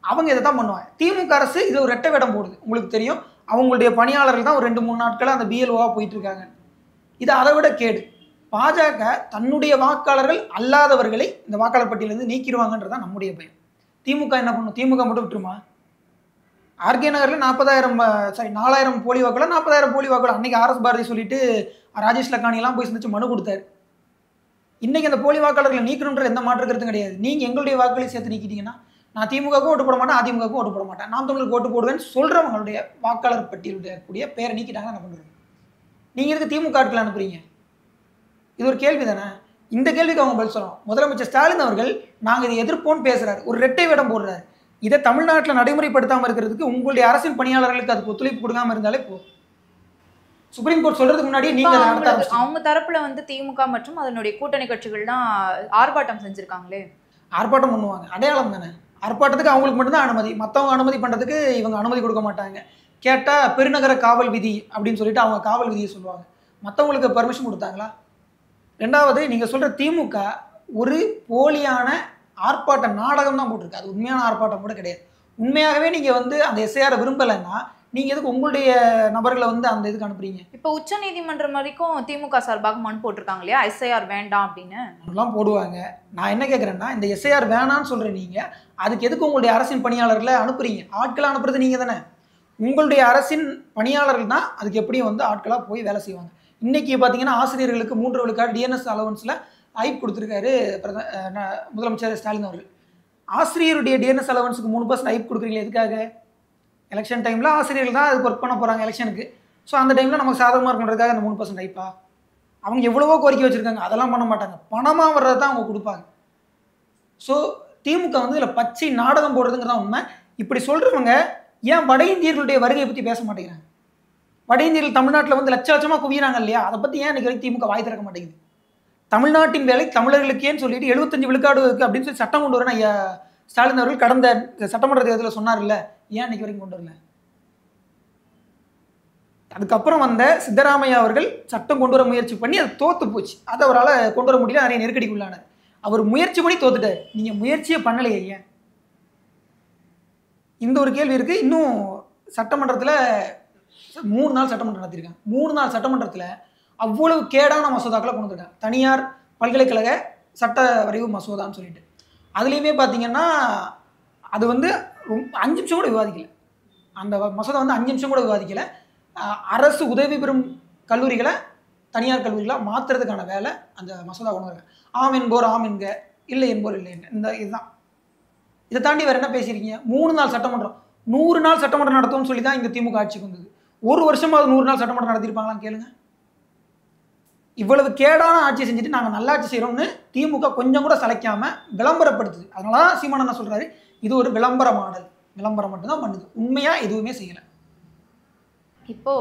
அவங்க இதை தான் பண்ணுவாங்க. திமுக அரசு இது ஒரு ரெட்டை வேடம் போடுது. உங்களுக்கு தெரியும், அவங்களுடைய பணியாளர்கள் தான் ஒரு 2-3 நாட்களாக அந்த பிஎல்ஓவாக போயிட்டு இருக்காங்க. இது அதை விட கேடு. பாஜக தன்னுடைய வாக்காளர்கள் அல்லாதவர்களை இந்த வாக்காளர் பட்டியலிருந்து நீக்கிடுவாங்கன்றதான் நம்முடைய பயம். திமுக என்ன பண்ணும்? திமுக மட்டும் விட்டுருமா? ஆர்கே நகரில் 4,000 போலி வாக்காளர், 40,000 போலி வாக்காளர். அன்னைக்கு ஆர்எஸ் பாரதி சொல்லிட்டு ராஜேஷ் லக்கானியெல்லாம் போய் சந்திச்சு மனு கொடுத்தாரு. இன்னைக்கு அந்த போலி வாக்காளர்களை நீக்கணுன்ற எந்த மாற்று கருத்தும் கிடையாது. நீங்கள் எங்களுடைய வாக்குகளை சேர்த்து நீக்கிட்டீங்கன்னா நான் திமுகவுக்கும் ஓட்டு போட மாட்டேன், அதிமுகவுக்கும் ஓட்டு போட மாட்டேன், நாம் தமிழுக்கு ஓட்டு போடுவேன்னு சொல்கிறவங்களுடைய வாக்காளர் பட்டியலுடைய கூடிய பேரை நீக்கிட்டாங்க. என்ன பண்ணுறது? நீங்கள் எதுக்கு திமுக ஆட்களை அனுப்புறீங்க? இது ஒரு கேள்வி தானே. இந்த கேள்விக்கு அவங்க பதில் சொல்லணும். முதலமைச்சர் ஸ்டாலின் அவர்கள் நாங்கள் இதை எதிர்ப்போன்னு பேசுகிறார், ஒரு ரெட்டை வேடம் போடுறாரு. இதை தமிழ்நாட்டில் நடைமுறைப்படுத்தாமல் இருக்கிறதுக்கு உங்களுடைய அரசின் பணியாளர்களுக்கு அதுக்கு ஒத்துழைப்பு கொடுக்காம இருந்தாலே போதும். சுப்ரீம் கோர்ட் சொல்றதுக்கு முன்னாடியே நீங்க அவங்க தரப்புல வந்து திமுக மற்றும் அதனுடைய கூட்டணி கட்சிகள் தான் ஆர்ப்பாட்டம் செஞ்சிருக்காங்களே. ஆர்ப்பாட்டம் பண்ணுவாங்க, அடையாளம் தானே. ஆர்ப்பாட்டத்துக்கு அவங்களுக்கு மட்டும்தான் அனுமதி, மற்றவங்க அனுமதி பண்ணுறதுக்கு இவங்க அனுமதி கொடுக்க மாட்டாங்க. கேட்டால் பெருநகர காவல் விதி அப்படின்னு சொல்லிட்டு அவங்க காவல் விதியை சொல்லுவாங்க. மற்றவங்களுக்கு பர்மிஷன் கொடுத்தாங்களா? ரெண்டாவது, நீங்கள் சொல்கிற திமுக ஒரு போலியான ஆர்ப்பாட்ட நாடகம் தான் போட்டிருக்கு. அது உண்மையான ஆர்ப்பாட்டம் கூட கிடையாது. உண்மையாகவே நீங்கள் வந்து அந்த எஸ்ஐஆரை விரும்பலைன்னா நீங்கள் எதுக்கு உங்களுடைய நபர்களை வந்து அந்த இதுக்கு அனுப்புறீங்க? இப்போ உச்ச நீதிமன்றம் வரைக்கும் திமுக சார்பாக மனு போட்டிருக்காங்க இல்லையா, எஸ்ஐஆர் வேண்டாம் அப்படின்னு. அதெல்லாம் போடுவாங்க. நான் என்ன கேட்குறேன்னா, இந்த எஸ்ஐஆர் வேணான்னு சொல்கிற நீங்கள் அதுக்கு எதுக்கு உங்களுடைய அரசின் பணியாளர்களை அனுப்புறீங்க? ஆட்களை அனுப்புறது நீங்கள் தானே. உங்களுடைய அரசின் பணியாளர்கள் தான் அதுக்கு எப்படியும் வந்து ஆட்களாக போய் வேலை செய்வாங்க. இன்றைக்கி பார்த்தீங்கன்னா ஆசிரியர்களுக்கு 3 விழுக்காடு டிஎன்எஸ் அலவன்ஸில் ஐப் கொடுத்துருக்காரு முதலமைச்சர் ஸ்டாலின் அவர்கள். ஆசிரியருடைய டிஎன்எஸ் அலவன்ஸுக்கு 3% ஐப் கொடுக்குறீங்களா? எதுக்காக? எலெக்ஷன் டைமில் ஆசிரியர்கள் தான் அதுக்கு ஒர்க் பண்ண போகிறாங்க எலெக்ஷனுக்கு. ஸோ அந்த டைமில் நமக்கு சாதகமாக இருக்குன்றதுக்காக அந்த 3% டைப்பா அவங்க எவ்வளவோ கோரிக்கை வச்சுருக்காங்க, அதெல்லாம் பண்ண மாட்டாங்க. பணமாக வர்றது தான் அவங்க கொடுப்பாங்க. ஸோ திமுக வந்து இதில் பச்சை நாடகம் போடுறதுங்கிறதா உண்மை. இப்படி சொல்கிறவங்க ஏன் வட இந்தியர்களுடைய வருகையை பற்றி பேச மாட்டேங்கிறாங்க? வட இந்தியர்கள் தமிழ்நாட்டில் வந்து லட்ச லட்சமாக குவிகிறாங்க இல்லையா, அதை பற்றி ஏன் இன்னைக்கு வரைக்கும் திமுக வாய் திறக்க மாட்டேங்குது? தமிழ்நாட்டின் வேலை தமிழர்களுக்கேன்னு சொல்லிட்டு 75 விழுக்காடு இருக்குது அப்படின்னு சொல்லி சட்டம் கொண்டு வரேன் ஐயா ஸ்டாலின் அவர்கள் கடந்த சட்டமன்ற தேர்தலில் சொன்னார்ல, ஏன் இன்னைக்கு வரைக்கும் கொண்டு வரல? அதுக்கப்புறம் வந்த சித்தராமையா அவர்கள் சட்டம் கொண்டு வர முயற்சி பண்ணி அது தோத்து போச்சு. அதை அவரால் கொண்டு வர முடியல, நிறைய நெருக்கடிக்குள்ளானார். அவர் முயற்சி பண்ணி தோத்துட்டார். நீங்கள் முயற்சியே பண்ணலையே ஏன்? இந்த ஒரு கேள்வி இருக்குது. இன்னும் சட்டமன்றத்தில் 3 நாள் சட்டமன்றம் நடத்திருக்காங்க. 3 நாள் சட்டமன்றத்தில் அவ்வளவு கேடான மசோதாக்களை கொண்டு வந்திருக்காங்க. தனியார் பல்கலைக்கழக சட்ட வரைவு மசோதான்னு சொல்லிட்டு அதுலேயுமே பார்த்தீங்கன்னா அது வந்து 5 நிமிஷம் கூட விவாதிக்கல. அந்த மசோதா வந்து 5 நிமிஷம் கூட விவாதிக்கல. அரசு உதவி பெறும் கல்லூரிகளை தனியார் கல்லூரிகளாக மாற்றுறதுக்கான வேலை அந்த மசோதா கொண்டு வராங்க. ஆம் என்போர் ஆம் என்க, இல்லை என்போர் இல்லை என்க. இதுதான். இதை தாண்டி வேறு என்ன பேசியிருக்கீங்க? 3 நாள் சட்டமன்றம், 100 நாள் சட்டமன்றம் நடத்தும்னு சொல்லி தான் இந்த திமுக ஆட்சிக்கு வந்தது. ஒரு வருஷமாவது 100 நாள் சட்டமன்றம் நடத்திருப்பாங்களான்னு கேளுங்க. இவ்வளவு கேடான ஆட்சி செஞ்சுட்டு நாங்கள் நல்லா ஆட்சி செய்கிறோம்னு திமுக கொஞ்சம் கூட சளைக்காமல் விளம்பரப்படுத்துது. அதனால தான் சீமான் என்ன சொல்கிறாரு, இது ஒரு விளம்பர மாடல், விளம்பரம் மட்டும்தான் பண்ணுது, உண்மையாக எதுவுமே செய்யலை. இப்போ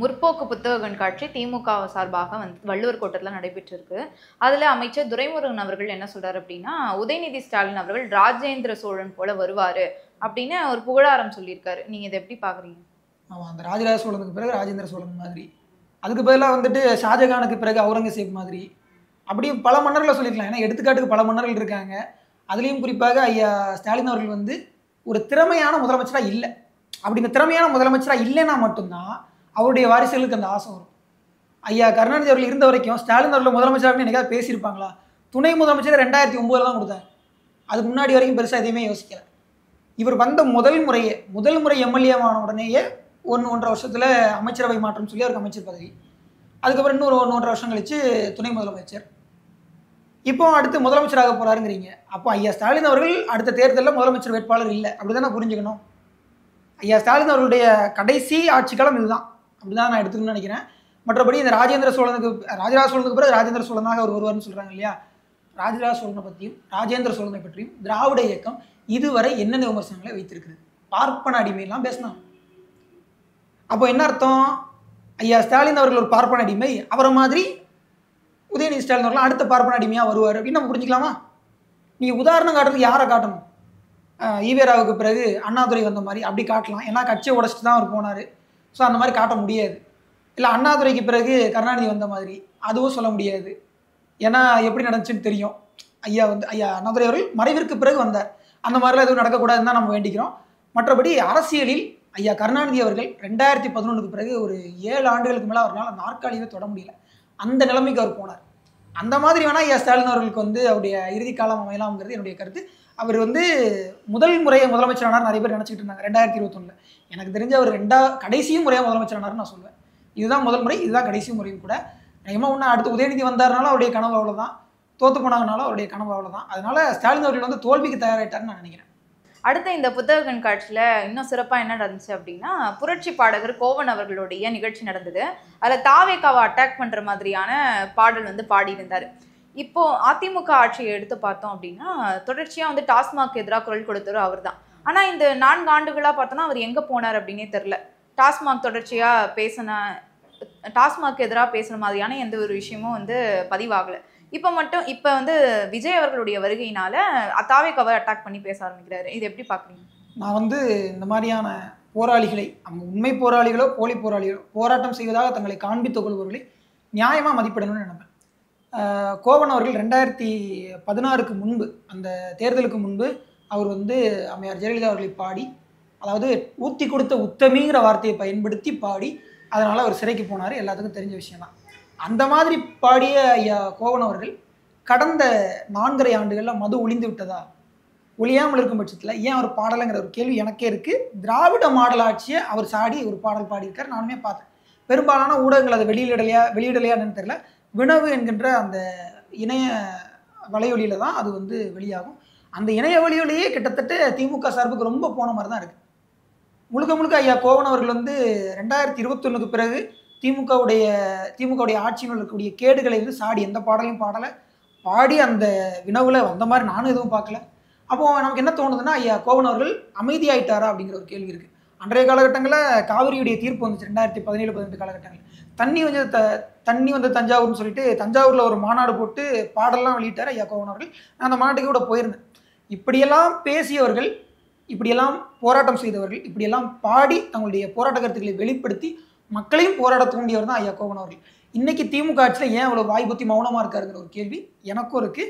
முற்போக்கு புத்தக கண்காட்சி திமுக சார்பாக வள்ளுவர் கோட்டத்தில் நடைபெற்றிருக்கு. அதில் அமைச்சர் துரைமுருகன் அவர்கள் என்ன சொல்றாரு அப்படின்னா, உதயநிதி ஸ்டாலின் அவர்கள் ராஜேந்திர சோழன் போல வருவாரு அப்படின்னு ஒரு புகழாரம் சொல்லியிருக்காரு. நீங்க இதை எப்படி பாக்குறீங்க? ஆமாம், அந்த ராஜராஜ சோழனுக்கு பிறகு ராஜேந்திர சோழன் மாதிரி, அதுக்கு பதிலாக வந்துட்டு ஷாஜகானுக்கு பிறகு அவுரங்கசீப் மாதிரி, அப்படி பல மன்னர்களை சொல்லிக்கலாம். ஏன்னா எடுத்துக்காட்டுக்கு பல மன்னர்கள் இருக்காங்க. அதுலேயும் குறிப்பாக ஐயா ஸ்டாலின் அவர்கள் வந்து ஒரு திறமையான முதலமைச்சராக இல்லை. அப்படி இந்த திறமையான முதலமைச்சராக இல்லைன்னா மட்டும்தான் அவருடைய வாரிசுகளுக்கு அந்த ஆசை வரும். ஐயா கருணாநிதி அவர்கள் இருந்த வரைக்கும் ஸ்டாலின் அவர்கள் முதலமைச்சராக என்னைக்காவது பேசியிருப்பாங்களா? துணை முதலமைச்சர் 2009 தான் கொடுத்தாங்க. அதுக்கு முன்னாடி வரைக்கும் பெருசாக எதையுமே யோசிக்கலை. இவர் வந்த முதல் முறை எம்எல்ஏ ஆன உடனேயே 1-1.5 வருஷத்தில் அமைச்சரவை மாற்றம் சொல்லி அவருக்கு அமைச்சர் பதவி. அதுக்கப்புறம் இன்னொரு 1-1.5 வருஷம் கழிச்சு துணை முதலமைச்சர். இப்போ அடுத்து முதலமைச்சராக போகிறாருங்கிறீங்க. அப்போ ஐயா ஸ்டாலின் அவர்கள் அடுத்த தேர்தலில் முதலமைச்சர் வேட்பாளர் இல்லை, அப்படி தான் நான் புரிஞ்சுக்கணும். ஐயா ஸ்டாலின் அவர்களுடைய கடைசி ஆட்சி காலம் இதுதான், அப்படி தான் நான் எடுத்துக்கணும்னு நினைக்கிறேன். மற்றபடி இந்த ராஜராஜ சோழனுக்கு பிறகு ராஜேந்திர சோழனாக அவர் வருவார்னு சொல்கிறாங்க இல்லையா, ராஜராஜ சோழனை பற்றியும் ராஜேந்திர சோழனை பற்றியும் திராவிட இயக்கம் இதுவரை என்னென்ன விமர்சனங்களை வைத்திருக்கிறது? பார்ப்பன அடிமையெல்லாம் பேசினாங்க. அப்போ என்ன அர்த்தம்? ஐயா ஸ்டாலின் அவர்கள் ஒரு பார்ப்பன அடிமை, அவரை மாதிரி உதயநிதி ஸ்டாலின் அவர்கள் அடுத்த பார்ப்பன அடிமையாக வருவார் அப்படின்னு நம்ம புரிஞ்சுக்கலாமா? நீங்கள் உதாரணம் காட்டுறதுக்கு யாரை காட்டணும்? ஈவேராவுக்கு பிறகு அண்ணாதுரை வந்த மாதிரி அப்படி காட்டலாம், ஏன்னா கட்சியை உடச்சிட்டு தான் அவர் போனார். ஸோ அந்த மாதிரி காட்ட முடியாது. இல்லை அண்ணாதுரைக்கு பிறகு கருணாநிதி வந்த மாதிரி அதுவும் சொல்ல முடியாது, ஏன்னா எப்படி நடந்துச்சுன்னு தெரியும். ஐயா அண்ணாதுரை அவர்கள் மறைவிற்கு பிறகு வந்தார், அந்த மாதிரிலாம் எதுவும் நடக்கக்கூடாதுன்னு தான் நம்ம வேண்டிக்கிறோம். மற்றபடி அரசியலில் ஐயா கருணாநிதி அவர்கள் 2011க்கு பிறகு ஒரு 7 ஆண்டுகளுக்கு மேலே அவரால் நாற்காலியவே தொட முடியல, அந்த நிலைமைக்கு அவர் போனார். அந்த மாதிரி வேணால் ஐயா ஸ்டாலின் அவர்களுக்கு வந்து அவருடைய இறுதி காலம் அமையலாம்ங்கிறது என்னுடைய கருத்து. அவர் வந்து முதல் முறையை முதலமைச்சரானார் நிறைய பேர் நினச்சிக்கிட்டு இருந்தாங்க 2021. எனக்கு தெரிஞ்ச அவர் கடைசியும் முறையாக முதலமைச்சரானார்னு நான் சொல்லுவேன். இதுதான் முதல் முறை, இதுதான் கடைசி முறையும் கூட. நிச்சயமாக ஒன்று அடுத்து உதயநிதி வந்தாருனாலும் அவருடைய கனவு அவ்வளோதான், தோத்து போனாங்கனாலும் அவருடைய கனவு அவ்வளோதான். அதனால ஸ்டாலின் அவர்கள் வந்து தோல்விக்கு தயாராகிட்டார்னு நான் நினைக்கிறேன். அடுத்த இந்த புத்தக கண்காட்சியில் இன்னும் சிறப்பாக என்ன நடந்துச்சு அப்படின்னா, புரட்சி பாடகர் கோவன் அவர்களுடைய நிகழ்ச்சி நடந்தது. அதில் தாவேக்காவை அட்டாக் பண்ணுற மாதிரியான பாடல் வந்து பாடியிருந்தார். இப்போ அதிமுக ஆட்சியை எடுத்து பார்த்தோம் அப்படின்னா, தொடர்ச்சியாக வந்து டாஸ்மாக் எதிராக குரல் கொடுத்தவர் அவர் தான். ஆனால் இந்த 4 ஆண்டுகளாக பார்த்தோன்னா அவர் எங்கே போனார் அப்படின்னே தெரில. டாஸ்மாக் எதிராக பேசுகிற மாதிரியான எந்த ஒரு விஷயமும் வந்து பதிவாகலை. இப்போ வந்து விஜய் அவர்களுடைய வருகையினால தாவேக்காவை அட்டாக் பண்ணி பேச ஆரம்பிக்கிறாரு. இது எப்படி பார்க்குறீங்க? நான் வந்து இந்த மாதிரியான போராளிகளை, அவங்க உண்மை போராளிகளோ போலி போராளிகளோ, போராட்டம் செய்வதாக தங்களை காண்பித்துக் கொள்பவர்களை நியாயமாக மதிப்பிடணும்னு நினைப்பேன். கோவன் அவர்கள் 2016க்கு முன்பு, அந்த தேர்தலுக்கு முன்பு அவர் வந்து அம்மையார் ஜெயலலிதா அவர்களை பாடி, அதாவது ஊத்தி கொடுத்த உத்தமிங்கிற வார்த்தையை பயன்படுத்தி பாடி, அதனால் அவர் சிறைக்கு போனார், எல்லாத்துக்கும் தெரிஞ்ச விஷயம்தான். அந்த மாதிரி பாடிய ஐயா கோவன் அவர்கள் கடந்த 4.5 ஆண்டுகளில் மது ஒழிந்து விட்டதா, ஒழியாமல் இருக்கும் பட்சத்தில் ஏன் அவர் பாடலைங்கிற ஒரு கேள்வி எனக்கே இருக்குது. திராவிட மாடல் ஆட்சியை அவர் சாடி ஒரு பாடல் பாடியிருக்கார், நானுமே பார்த்தேன். பெரும்பாலான ஊடகங்கள் அதை வெளியிடலையான்னு தெரியல. வினவு என்கின்ற அந்த இணைய வலையொலியில் தான் அது வந்து வெளியாகும். அந்த இணைய வழியிலேயே கிட்டத்தட்ட திமுக சார்புக்கு ரொம்ப போன மாதிரி தான் இருக்குது. முழுக்க முழுக்க ஐயா கோவன் அவர்கள் வந்து 2021க்கு பிறகு திமுகவுடைய ஆட்சியில் இருக்கக்கூடிய கேடுகளை வந்து சாடி எந்த பாடலையும் பாடலை, பாடி அந்த வினவுல வந்த மாதிரி நானும் எதுவும் பார்க்கல. அப்போ நமக்கு என்ன தோணுதுன்னா, ஐயா கோவன் அவர்கள் அமைதியாயிட்டாரா அப்படிங்கிற ஒரு கேள்வி இருக்கு. அன்றைய காலகட்டங்களில் காவிரியுடைய தீர்ப்பு வந்துச்சு 2017-18 காலகட்டங்கள். தண்ணி வந்து தஞ்சாவூர்னு சொல்லிட்டு தஞ்சாவூரில் ஒரு மாநாடு போட்டு பாடலாம் வெளியிட்டார் ஐயா கோவன் அவர்கள். நான் அந்த மாநாட்டுக்கு கூட போயிருந்தேன். இப்படியெல்லாம் பேசியவர்கள், இப்படியெல்லாம் போராட்டம் செய்தவர்கள், இப்படியெல்லாம் பாடி தங்களுடைய போராட்ட கருத்துக்களை வெளிப்படுத்தி மக்களையும் போராட தூண்டியவர் தான் ஐயா கோவன் அவர்கள். இன்னைக்கு திமுக ஆட்சியில் ஏன் அவ்வளோ வாய் புத்தி மௌனமாக இருக்காருங்கிற ஒரு கேள்வி எனக்கும் இருக்கு.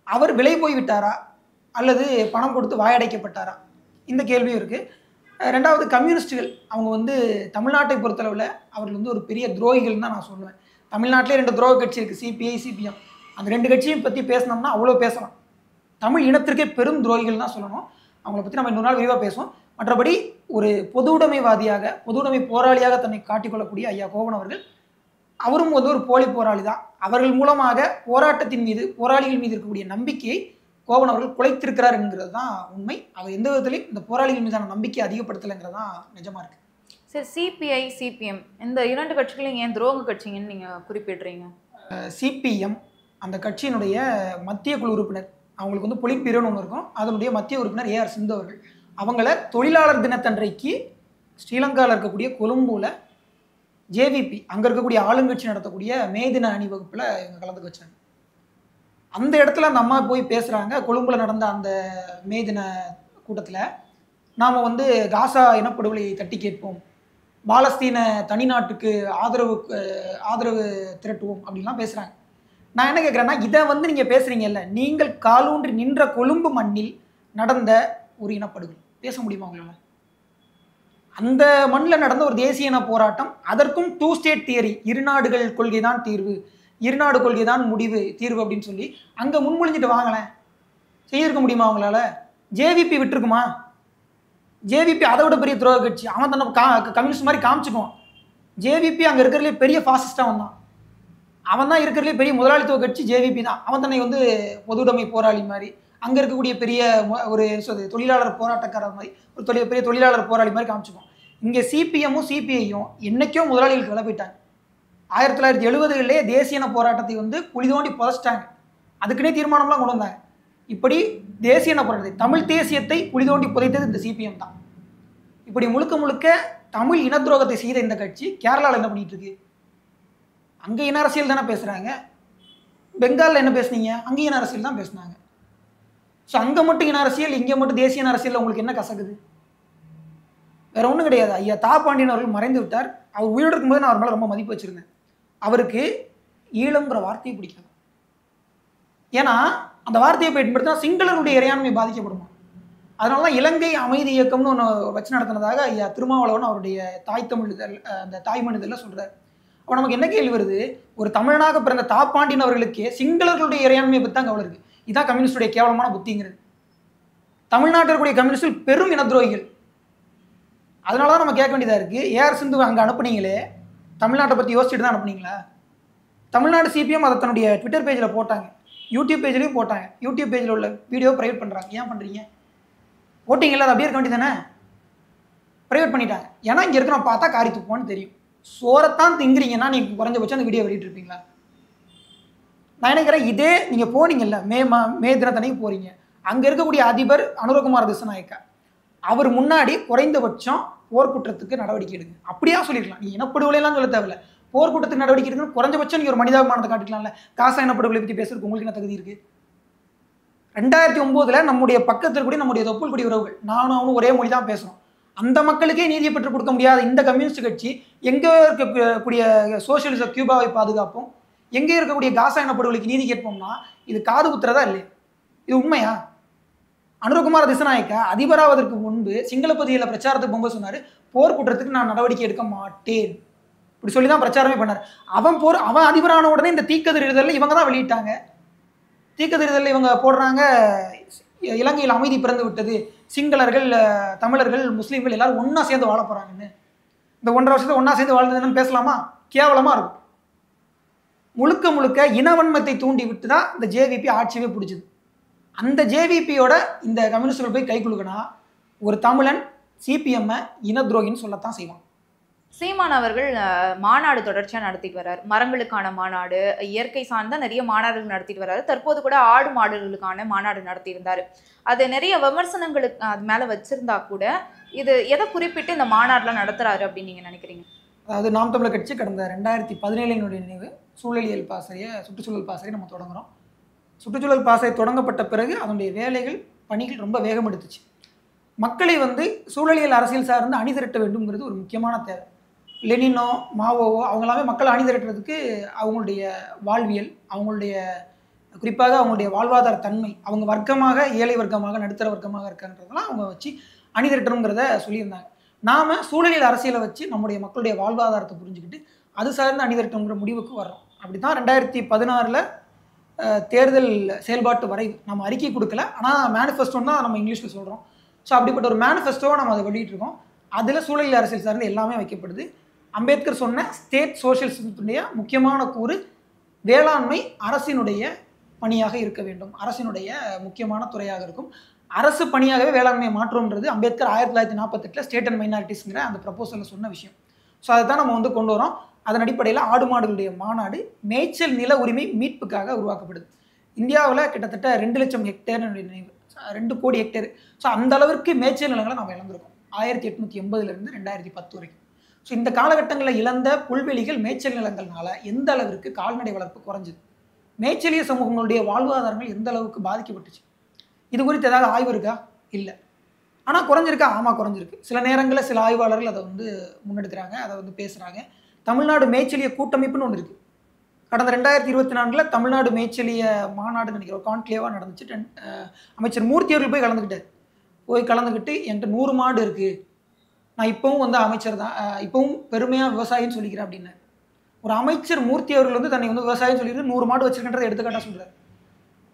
அவர் விலை போய் விட்டாரா அல்லது பணம் கொடுத்து வாயடைக்கப்பட்டாரா, இந்த கேள்வியும் இருக்கு. ரெண்டாவது, கம்யூனிஸ்டுகள் அவங்க வந்து தமிழ்நாட்டை பொறுத்தளவில் அவர்கள் வந்து ஒரு பெரிய துரோகிகள் தான் நான் சொல்லுவேன். தமிழ்நாட்டிலே 2 துரோக கட்சி இருக்குது, சிபிஐ, சிபிஎம். அந்த 2 கட்சியும் பற்றி பேசினோம்னா அவ்வளோ பேசலாம். தமிழ் இனத்திற்கே பெரும் துரோகிகள் தான் சொல்லணும். அவங்கள பற்றி நம்ம இன்னொரு நாள் விரிவாக பேசுவோம். மற்றபடி ஒரு பொது உடைமைவாதியாக, பொது உடைமை போராளியாக தன்னை காட்டிக்கொள்ளக்கூடிய ஐயா கோவன் அவர்கள், அவரும் வந்து ஒரு போலி போராளி தான். அவர்கள் மூலமாக போராட்டத்தின் மீது, போராளிகள் மீது இருக்கக்கூடிய நம்பிக்கையை கோவன் அவர்கள் குலைத்திருக்கிறார் என்கிறது தான் உண்மை. அவர் எந்த விதத்திலையும் இந்த போராளிகள் மீதான நம்பிக்கை அதிகப்படுத்தலைங்கிறது தான் நிஜமா இருக்கு. சரி, சிபிஐ, சிபிஎம் இந்த 2 கட்சிகளையும் ஏன் துரோக கட்சிங்கன்னு நீங்கள் குறிப்பிடுறீங்க? சிபிஎம் அந்த கட்சியினுடைய மத்திய குழு உறுப்பினர், அவங்களுக்கு வந்து பொலிட் பீரோன்னு ஒன்று இருக்கும், அதனுடைய மத்திய உறுப்பினர் ஏஆர் சிந்து அவர்கள். அவங்கள தொழிலாளர் தினத்தன்றைக்கு ஸ்ரீலங்காவில் இருக்கக்கூடிய கொழும்புல ஜேவிபி அங்கே இருக்கக்கூடிய ஆளுங்கட்சி நடத்தக்கூடிய மே தின அணிவகுப்பில் இவங்க கலந்துக்க வச்சாங்க. அந்த இடத்துல அந்த அம்மா போய் பேசுகிறாங்க. கொழும்புல நடந்த அந்த மே தின கூட்டத்தில் நாம் வந்து காசா இனப்படுகொலையை தட்டி கேட்போம், பாலஸ்தீன தனிநாட்டுக்கு ஆதரவு திரட்டுவோம் அப்படின்லாம் பேசுகிறாங்க. நான் என்ன கேட்குறேன்னா, இதை வந்து நீங்கள் பேசுகிறீங்கல்ல, நீங்கள் காலூன்றி நின்ற கொழும்பு மண்ணில் நடந்த ஒரு இனப்படுகொலை பேச முடியுமா உங்களால்? அந்த மண்ணில் நடந்த ஒரு தேசிய இன போராட்டம், அதற்கும் 2 ஸ்டேட் தியரி, 2 நாடுகள் கொள்கை தான் தீர்வு, 2 நாடு கொள்கை தான் தீர்வு அப்படின்னு சொல்லி அங்கே முன்மொழிஞ்சிட்டு வாங்கலேன், செய்யிருக்க முடியுமா அவங்களால? ஜேவிபி விட்டுருக்குமா? ஜேவிபி அதை விட பெரிய துரோக கட்சி. அவன் தன்னை கம்யூனிஸ்ட் மாதிரி காமிச்சுக்குவான். ஜேவிபி அங்கே இருக்கிறதுலே பெரிய ஃபாசிஸ்டாக வந்தான். அவன் தான் இருக்கிறதுலே பெரிய முதலாளித்துவ கட்சி ஜேவிபி தான். அவன் தன்னை வந்து பொதுவுடைமை போராளி மாதிரி, அங்கே இருக்கக்கூடிய பெரிய ஒரு தொழிலாளர் போராட்டக்காரர் மாதிரி, ஒரு பெரிய தொழிலாளர் போராளி மாதிரி காமிச்சுக்குவான். இங்கே சிபிஎம்மும் சிபிஐயும் என்னைக்கோ முதலாளிகளுக்கு விலை போயிட்டாங்க. 1970களிலே தேசிய இன போராட்டத்தை வந்து குழி தோண்டி புதைச்சிட்டாங்க. அதுக்குன்னே தீர்மானம்லாம் கொண்டு வந்தாங்க. இப்படி தேசிய இன போராட்டத்தை, தமிழ் தேசியத்தை குழி தோண்டி புதைத்தது இந்த சிபிஎம் தான். இப்படி முழுக்க முழுக்க தமிழ் இன துரோகத்தை செய்த இந்த கட்சி கேரளாவில் என்ன பண்ணிட்டு இருக்கு? அங்கே இன அரசியல் தானே பேசுகிறாங்க. பெங்காலில் என்ன பேசுனீங்க? அங்கே இன அரசியல் தான் பேசுனாங்க. ஸோ அங்கே மட்டும் இன அரசியல், இங்கே மட்டும் தேசிய இன அரசியல் உங்களுக்கு என்ன கசக்குது? வேற ஒன்றும் கிடையாது. ஐயா தா பாண்டியன் அவர்கள் மறைந்து விட்டார். அவர் உயிரோடு இருக்கும்போது நான் அவர் மேலே ரொம்ப மதிப்பு வச்சுருந்தேன். அவருக்கு ஈழம்ங்கிற வார்த்தையை பிடிக்காது. ஏன்னா அந்த வார்த்தையை பயன்படுத்தினா சிங்களருடைய இறையாண்மை பாதிக்கப்படுமா? அதனால தான் இலங்கை அமைதி இயக்கம்னு ஒன்று வச்சு நடத்தினதாக ஐயா திருமாவளவன் அவருடைய அந்த தாய்மொழிதலில் சொல்கிறார். அப்போ நமக்கு என்ன கேள்வி வருது? ஒரு தமிழனாக பிறந்த தா பாண்டியன் அவர்களுக்கே சிங்களர்களுடைய இறையாண்மையை பற்றி தான் கவலை இருக்குது. இதுதான் கம்யூனிஸ்டுடைய கேவலமான புத்திங்கிறது. தமிழ்நாட்டில் இருக்கக்கூடிய கம்யூனிஸ்டில் பெரும் இன துரோகிகள். அதனால தான் நம்ம கேட்க வேண்டியதாக இருக்குது. ஏஆர் சிந்து அங்கே அனுப்புனீங்களே, தமிழ்நாட்டை பற்றி யோசிச்சுட்டு தான் அனுப்புனீங்களா? தமிழ்நாடு சிபிஎம் அதை தன்னுடைய ட்விட்டர் பேஜில் போட்டாங்க, யூடியூப் பேஜ்லேயும் போட்டாங்க. யூடியூப் பேஜில் உள்ள வீடியோ ப்ரைவேட் பண்ணுறாங்க. ஏன் பண்ணுறீங்க? ஓட்டிங்களா? அது அப்படியே இருக்க வேண்டியதானே? ப்ரைவேட் பண்ணிட்டாங்க. ஏன்னா இங்கே இருக்கிற பார்த்தா காரி துப்போன்னு தெரியும். சோரத்தான் திங்குறீங்கன்னா நீங்கள் குறைஞ்சபட்சம் அந்த வீடியோ வெளியிட்டு இருப்பீங்களா? நான் நினைக்கிறேன், இதே நீங்கள் போனீங்கல்ல மே தினத்தன்னைக்கு போகிறீங்க, அங்கே இருக்கக்கூடிய அதிபர் அனுரகுமார் திசாநாயக்கா அவர் முன்னாடி குறைந்தபட்சம் போர்க்குற்றத்துக்கு நடவடிக்கை எடுங்க அப்படியா சொல்லியிருக்கலாம். நீ இனப்படுகொலையெல்லாம் சொல்ல தேவையில்ல, போர்க்குற்றத்துக்கு நடவடிக்கை எடுக்கணும். குறைஞ்சபட்சம் நீங்கள் ஒரு மனிதாபிமானத்தை காட்டிக்கலாம்ல. காசா இனப்படுகொலை பற்றி பேசுறதுக்கு உங்களுக்கு என்ன தகுதி இருக்குது? 2009 நம்முடைய பக்கத்தில் கூட நம்முடைய தொப்புள் குடி உறவுகள் நானும் அவனும் ஒரே மொழி தான் பேசுகிறோம். அந்த மக்களுக்கே நீதியை பெற்றுக் கொடுக்க முடியாத இந்த கம்யூனிஸ்ட் கட்சி எங்கே இருக்கக்கூடிய சோசியலிச கியூபாவை பாதுகாப்போம், எங்கே இருக்கக்கூடிய காசா இனப்படுகொலைக்கு நீதி கேட்போம்னா இது காது குத்துறதா இல்லையா? இது உண்மையா? அனுரகுமார் திசாநாயக்கா அதிபராவதற்கு முன்பு சிங்கள பகுதியில் பிரச்சாரத்துக்கு போகும்போது சொன்னார், போர் குற்றத்துக்கு நான் நடவடிக்கை எடுக்க மாட்டேன், இப்படி சொல்லி தான் பிரச்சாரமே பண்ணார். அவன் அதிபரான உடனே இந்த தீக்கதிரிதலில் இவங்க தான் வெளியிட்டாங்க. தீக்கதிரிதலில் இவங்க போடுறாங்க, இலங்கையில் அமைதி பிறந்து விட்டது, சிங்களர்கள், தமிழர்கள், முஸ்லீம்கள் எல்லாரும் ஒன்றா சேர்ந்து வாழ போகிறாங்கன்னு. இந்த 1.5 வருஷத்தை ஒன்றா சேர்ந்து வாழ்ந்ததுன்னு பேசலாமா? கேவலமாக இருக்கும். முழுக்க முழுக்க இனவன்மத்தை தூண்டி விட்டு தான் இந்த ஜேவிபி ஆட்சியவே பிடிச்சது. அந்த ஜேவிபியோட இந்த கம்யூனிஸ்டுகள் போய் கை குலுக்கினா ஒரு தமிழன் சிபிஎம்மை இன துரோகின்னு சொல்லத்தான் செய்வான். சீமான் அவர்கள் மாநாடு தொடர்ச்சியாக நடத்திட்டு வர்றாரு. மரங்களுக்கான மாநாடு, இயற்கை சார்ந்த நிறைய மாநாடுகள் நடத்திட்டு வர்றாரு. தற்போது கூட ஆடு மாடுகளுக்கான மாநாடு நடத்தியிருந்தாரு. அது நிறைய விமர்சனங்களுக்கு அது மேலே வச்சிருந்தா கூட இது எதை குறிப்பிட்டு இந்த மாநாடுலாம் நடத்துறாரு அப்படின்னு நீங்கள் நினைக்கிறீங்க? அதாவது நாம் தமிழர் கட்சி கடந்த 2017 நினைவு சூழலியல் பாசறையை சுற்றுச்சூழல் பாசறையை நம்ம தொடங்குகிறோம். சுற்றுச்சூழல் பாசறை தொடங்கப்பட்ட பிறகு அதனுடைய வேலைகள் பணிகள் ரொம்ப வேகம் எடுத்துச்சு. மக்களை சூழலியல் அரசியல் சார்ந்து அணிதிரட்ட வேண்டும்ங்கிறது ஒரு முக்கியமான தேவை. லெனினோ மாவோவோ அவங்களாமே மக்களை அணிதிரட்டுறதுக்கு அவங்களுடைய வாழ்வியல், அவங்களுடைய குறிப்பாக அவங்களுடைய வாழ்வாதார தன்மை, அவங்க வர்க்கமாக ஏழை வர்க்கமாக நடுத்தர வர்க்கமாக இருக்கான்றதெல்லாம் அவங்க வச்சு அணிதிரட்டணுங்கிறத சொல்லியிருந்தாங்க. நாம் சூழலியல் அரசியலை வச்சு நம்முடைய மக்களுடைய வாழ்வாதாரத்தை புரிஞ்சுக்கிட்டு அது சார்ந்து அணிதிரட்டணுங்கிற முடிவுக்கு வர்றோம். அப்படி தான் 2016 தேர்தல் செயல்பாட்டு வரைவு நம்ம அறிக்கை கொடுக்கல, ஆனால் மேனிஃபெஸ்டோன்னு தான் நம்ம இங்கிலீஷில் சொல்கிறோம். ஸோ அப்படிப்பட்ட ஒரு மேனிஃபெஸ்டோவை நம்ம அதை வெளியிட்டிருக்கோம். அதில் சூழலியல் அரசியல் சார்ந்து எல்லாமே வைக்கப்படுது. அம்பேத்கர் சொன்ன ஸ்டேட் சோஷியலிசத்துடைய முக்கியமான கூறு வேளாண்மை அரசினுடைய பணியாக இருக்க வேண்டும், அரசினுடைய முக்கியமான துறையாக இருக்கும். அரசு பணியாகவே வேளாண்மையை மாற்றும்ன்றது அம்பேத்கர் 1948 ஸ்டேட் அண்ட் மைனாரிட்டிஸ்ங்கிற அந்த ப்ரப்போசலில் சொன்ன விஷயம். ஸோ அதை தான் நம்ம கொண்டு வரோம். அதன் அடிப்படையில் ஆடு மாடுகளுடைய மாநாடு மேய்ச்சல் நில உரிமை மீட்புக்காக உருவாக்கப்படுது. இந்தியாவில் கிட்டத்தட்ட 2 லட்சம் ஹெக்டேர், 2 கோடி ஹெக்டேர். ஸோ அந்த அளவிற்கு மேய்ச்சல் நிலங்களை நம்ம இழந்திருக்கோம் 1880 2010 வரைக்கும். ஸோ இந்த காலகட்டங்களில் இழந்த புல்வெளிகள் மேய்ச்சல் நிலங்கள்னால எந்த அளவிற்கு கால்நடை வளர்ப்பு குறைஞ்சிது, மேய்ச்சலிய சமூகங்களுடைய வாழ்வாதாரங்கள் எந்த அளவுக்கு பாதிக்கப்பட்டுச்சு, இது குறித்து ஏதாவது ஆய்வு இருக்கா? இல்லை. ஆனால் குறைஞ்சிருக்கா? ஆமாம் குறைஞ்சிருக்கு. சில நேரங்களில் சில ஆய்வாளர்கள் அதை முன்னெடுக்கிறாங்க, அதை பேசுகிறாங்க. தமிழ்நாடு மேய்ச்சலிய கூட்டமைப்புன்னு ஒன்று இருக்குது. கடந்த 2024 தமிழ்நாடு மேய்ச்சலிய மாநாடு நினைக்கிற ஒரு கான்க்ளேவாக நடந்துச்சு. அமைச்சர் மூர்த்தி அவர்கள் போய் கலந்துக்கிட்டு என்கிட்ட 100 மாடு இருக்குது, நான் இப்போவும் அமைச்சர் தான், இப்போவும் பெருமையாக விவசாயின்னு சொல்லிக்கிறேன் அப்படின்னு ஒரு அமைச்சர் மூர்த்தி அவர்கள் தன்னை விவசாயம் சொல்லிட்டு 100 மாடு வச்சிருக்கின்றதை எடுத்துக்காட்டாக சொல்கிறார்.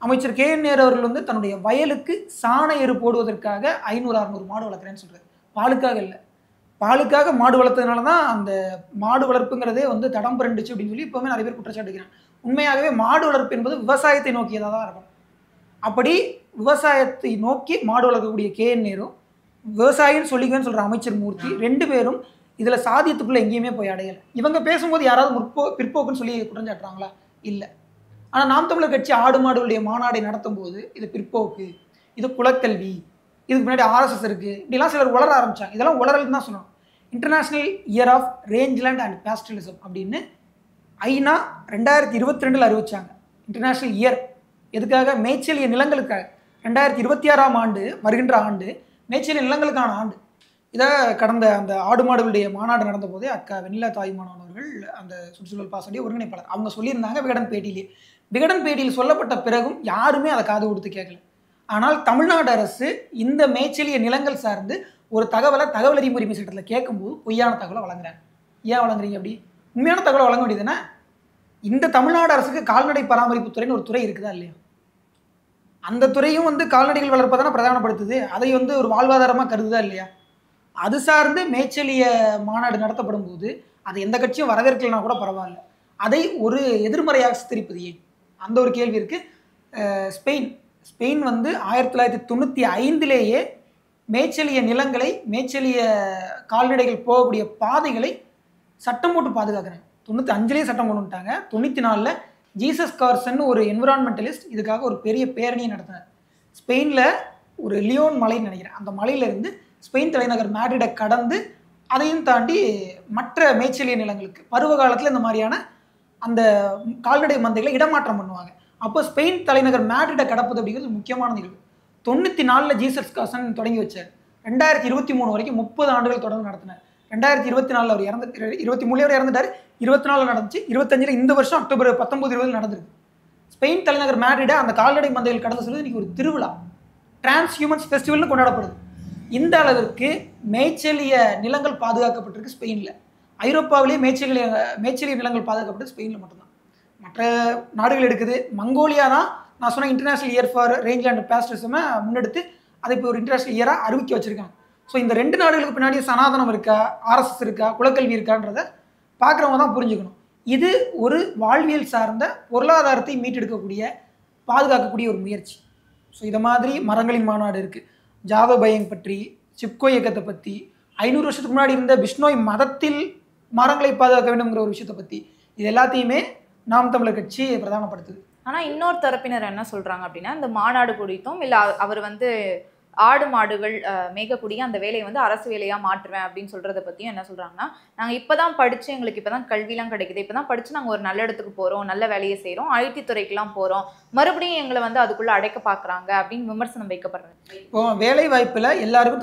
அமைச்சர் KN நேரு அவர்கள் தன்னுடைய வயலுக்கு சாண எரு போடுவதற்காக 500-600 மாடு வளர்க்குறேன்னு சொல்கிறார். பாலுக்காக இல்லை, பாலுக்காக மாடு வளர்த்ததுனால தான் அந்த மாடு வளர்ப்புங்கிறதே தடம் புரண்டுச்சு அப்படின்னு சொல்லி இப்போவுமே நிறைய பேர் குற்றச்சாட்டுக்கிறாங்க. உண்மையாகவே மாடு வளர்ப்பு என்பது விவசாயத்தை நோக்கியதாக தான் இருக்கும். அப்படி விவசாயத்தை நோக்கி மாடு வளர்க்கக்கூடிய KN நேரு, விவசாயின்னு சொல்லிக்கன்னு சொல்கிற அமைச்சர் மூர்த்தி, 2 பேரும் இதில் சாதியத்துக்குள்ளே எங்கேயுமே போய் அடையலை. இவங்க பேசும்போது யாராவது பிற்போக்குன்னு சொல்லி குற்றஞ்சாட்டுறாங்களா? இல்லை. ஆனால் நாம் தமிழர் கட்சி ஆடு மாடுகளுடைய மாநாடை நடத்தும் போது இது பிற்போக்கு, இது குலக்கல்வி, இதுக்கு முன்னாடி RSS இருக்குது, இப்படிலாம் சிலர் உளர ஆரம்பித்தாங்க. இதெல்லாம் உளறல்னு தான் சொல்லணும். இன்டர்நேஷ்னல் இயர் ஆஃப் ரேஞ்ச்லேண்ட் அண்ட் பாஸ்டலிசம் அப்படின்னு ஐநா 2022 அறிவிச்சாங்க. இன்டர்நேஷ்னல் இயர் எதுக்காக? மேய்ச்சலிய நிலங்களுக்காக. 2026ஆம் ஆண்டு வருகின்ற ஆண்டு மேய்ச்சலிய நிலங்களுக்கான ஆண்டு. இதை கடந்த அந்த ஆடு மாடுகளுடைய மாநாடு நடந்த போதே அக்கா வெண்ணிலா தாய்மானவன் அவர்கள், அந்த சுற்றுச்சூழல் பாசறைய ஒருங்கிணைப்பாளர், அவங்க சொல்லியிருந்தாங்க விகடன் பேட்டியிலே. விகடன் பேட்டியில் சொல்லப்பட்ட பிறகும் யாருமே அதை காது கொடுத்து கேட்கல. ஆனால் தமிழ்நாடு அரசு இந்த மேய்ச்சலிய நிலங்கள் சார்ந்து ஒரு தகவல் அறியும் உரிமை சட்டத்தில் கேட்கும்போது பொய்யான தகவலை வழங்குறாங்க. ஏன் வழங்குறீங்க? அப்படி உண்மையான தகவலை வழங்க வேண்டியதுன்னா, இந்த தமிழ்நாடு அரசுக்கு கால்நடை பராமரிப்பு துறைன்னு ஒரு துறை இருக்குதா இல்லையா? அந்த துறையும் கால்நடைகள் வளர்ப்பதான பிரதானப்படுத்துது. அதை ஒரு வாழ்வாதாரமாக கருதுதா இல்லையா? அது சார்ந்து மேய்ச்சலிய மாநாடு நடத்தப்படும் போது அதை எந்த கட்சியும் வரவேற்கலனா கூட பரவாயில்ல, அதை ஒரு எதிர்மறையாக சித்தரிப்பது ஏன்? அந்த ஒரு கேள்வி இருக்குது. ஸ்பெயின் 1995 மேய்ச்சலிய நிலங்களை, மேய்ச்சலிய கால்நடைகள் போகக்கூடிய பாதைகளை சட்டம் போட்டு பாதுகாக்கிறாங்க. 95 சட்டம் கொண்டு வந்துட்டாங்க. 94 ஜீசஸ் கார்சன் ஒரு என்விரான்மெண்டலிஸ்ட் இதுக்காக ஒரு பெரிய பேரணியை நடத்தினார். ஸ்பெயினில் ஒரு லியோன் மலைன்னு நினைக்கிறேன், அந்த மலையிலேருந்து ஸ்பெயின் தலைநகர் மேட்ரிடை கடந்து அதையும் தாண்டி மற்ற மேய்ச்சலிய நிலங்களுக்கு பருவ காலத்தில் இந்த மாதிரியான அந்த கால்நடை மந்தைகளை இடமாற்றம் பண்ணுவாங்க. அப்போ ஸ்பெயின் தலைநகர் மேட்ரிடை கடப்பது அப்படிங்கிறது முக்கியமான நிகழ்வு. 94 ஜீசஸ் கார்சன் தொடங்கி வச்சார். 2023 வரைக்கும் 30 ஆண்டுகள் தொடர்ந்து நடத்தினார். 2024 அவர் 23 அவர் இறந்துட்டார். 24 நடந்துச்சு. 25 இந்த வருஷம் அக்டோபர் 19-20 நடந்திருக்கு. ஸ்பெயின் தலைநகர் மேட்ரிடை அந்த கால்நடை மந்தைகள் கடந்து சொல்வது இன்னைக்கு ஒரு திருவிழா, டிரான்ஸ்ஹியூமன்ஸ் ஃபெஸ்டிவல்னு கொண்டாடப்படுது. இந்த அளவிற்கு மேய்ச்சலிய நிலங்கள் பாதுகாக்கப்பட்டிருக்கு ஸ்பெயினில். ஐரோப்பாவிலேயே மேய்ச்சலிய நிலங்கள் பாதுகாக்கப்பட்டது ஸ்பெயினில் மட்டும்தான். மற்ற நாடுகள் எடுக்குது. மங்கோலியா தான் நான் சொன்ன international year for range and பாஸ்டலிசமை முன்னெடுத்து அதை இப்போ ஒரு இன்டர்நேஷ்னல் இயராக அறிவிக்க வச்சுருக்காங்க. ஸோ இந்த 2 நாடுகளுக்கு பின்னாடி சனாதனம் இருக்கா, RSS இருக்கா, குலக்கல்வி இருக்கான்றதை பார்க்குறவங்க தான் புரிஞ்சுக்கணும். இது ஒரு வாழ்வியல் சார்ந்த பொருளாதாரத்தை மீட்டெடுக்கக்கூடிய, பாதுகாக்கக்கூடிய ஒரு முயற்சி. ஸோ இதை மாதிரி மரங்களின் மாநாடு இருக்குது, ஜாதோ பயங் பற்றி, சிப்கோ இயக்கத்தை பற்றி, 500 வருஷத்துக்கு முன்னாடி இருந்த பிஷ்னோய் மதத்தில் மரங்களை பாதுகாக்க வேண்டும்ங்கிற ஒரு விஷயத்தை பற்றி, இது எல்லாத்தையுமே நாம் தமிழர் கட்சி பிரதானப்படுத்துது. ஆனால் இன்னொரு தரப்பினர் என்ன சொல்கிறாங்க அப்படின்னா, இந்த மாநாடு குறித்தும் இல்லை அவர் வந்து ஆடு மாடுகள் மேய்க்கக்கூடிய அந்த வேலையை வந்து அரசு வேலையாக மாற்றுவேன் அப்படின்னு சொல்கிறத பற்றியும் என்ன சொல்கிறாங்கன்னா, நாங்கள் இப்போ தான் படித்து எங்களுக்கு இப்போ தான் கல்விலாம் கிடைக்குது, இப்போ தான் படித்து நாங்கள் ஒரு நல்ல இடத்துக்கு போகிறோம், நல்ல வேலையை செய்கிறோம், ஐடி துறைக்கெலாம் போகிறோம், மறுபடியும் எங்களை வந்து அதுக்குள்ளே அடைக்க பார்க்குறாங்க அப்படின்னு விமர்சனம் வைக்கப்படுறாங்க. இப்போ வேலை வாய்ப்பில் எல்லாருக்கும்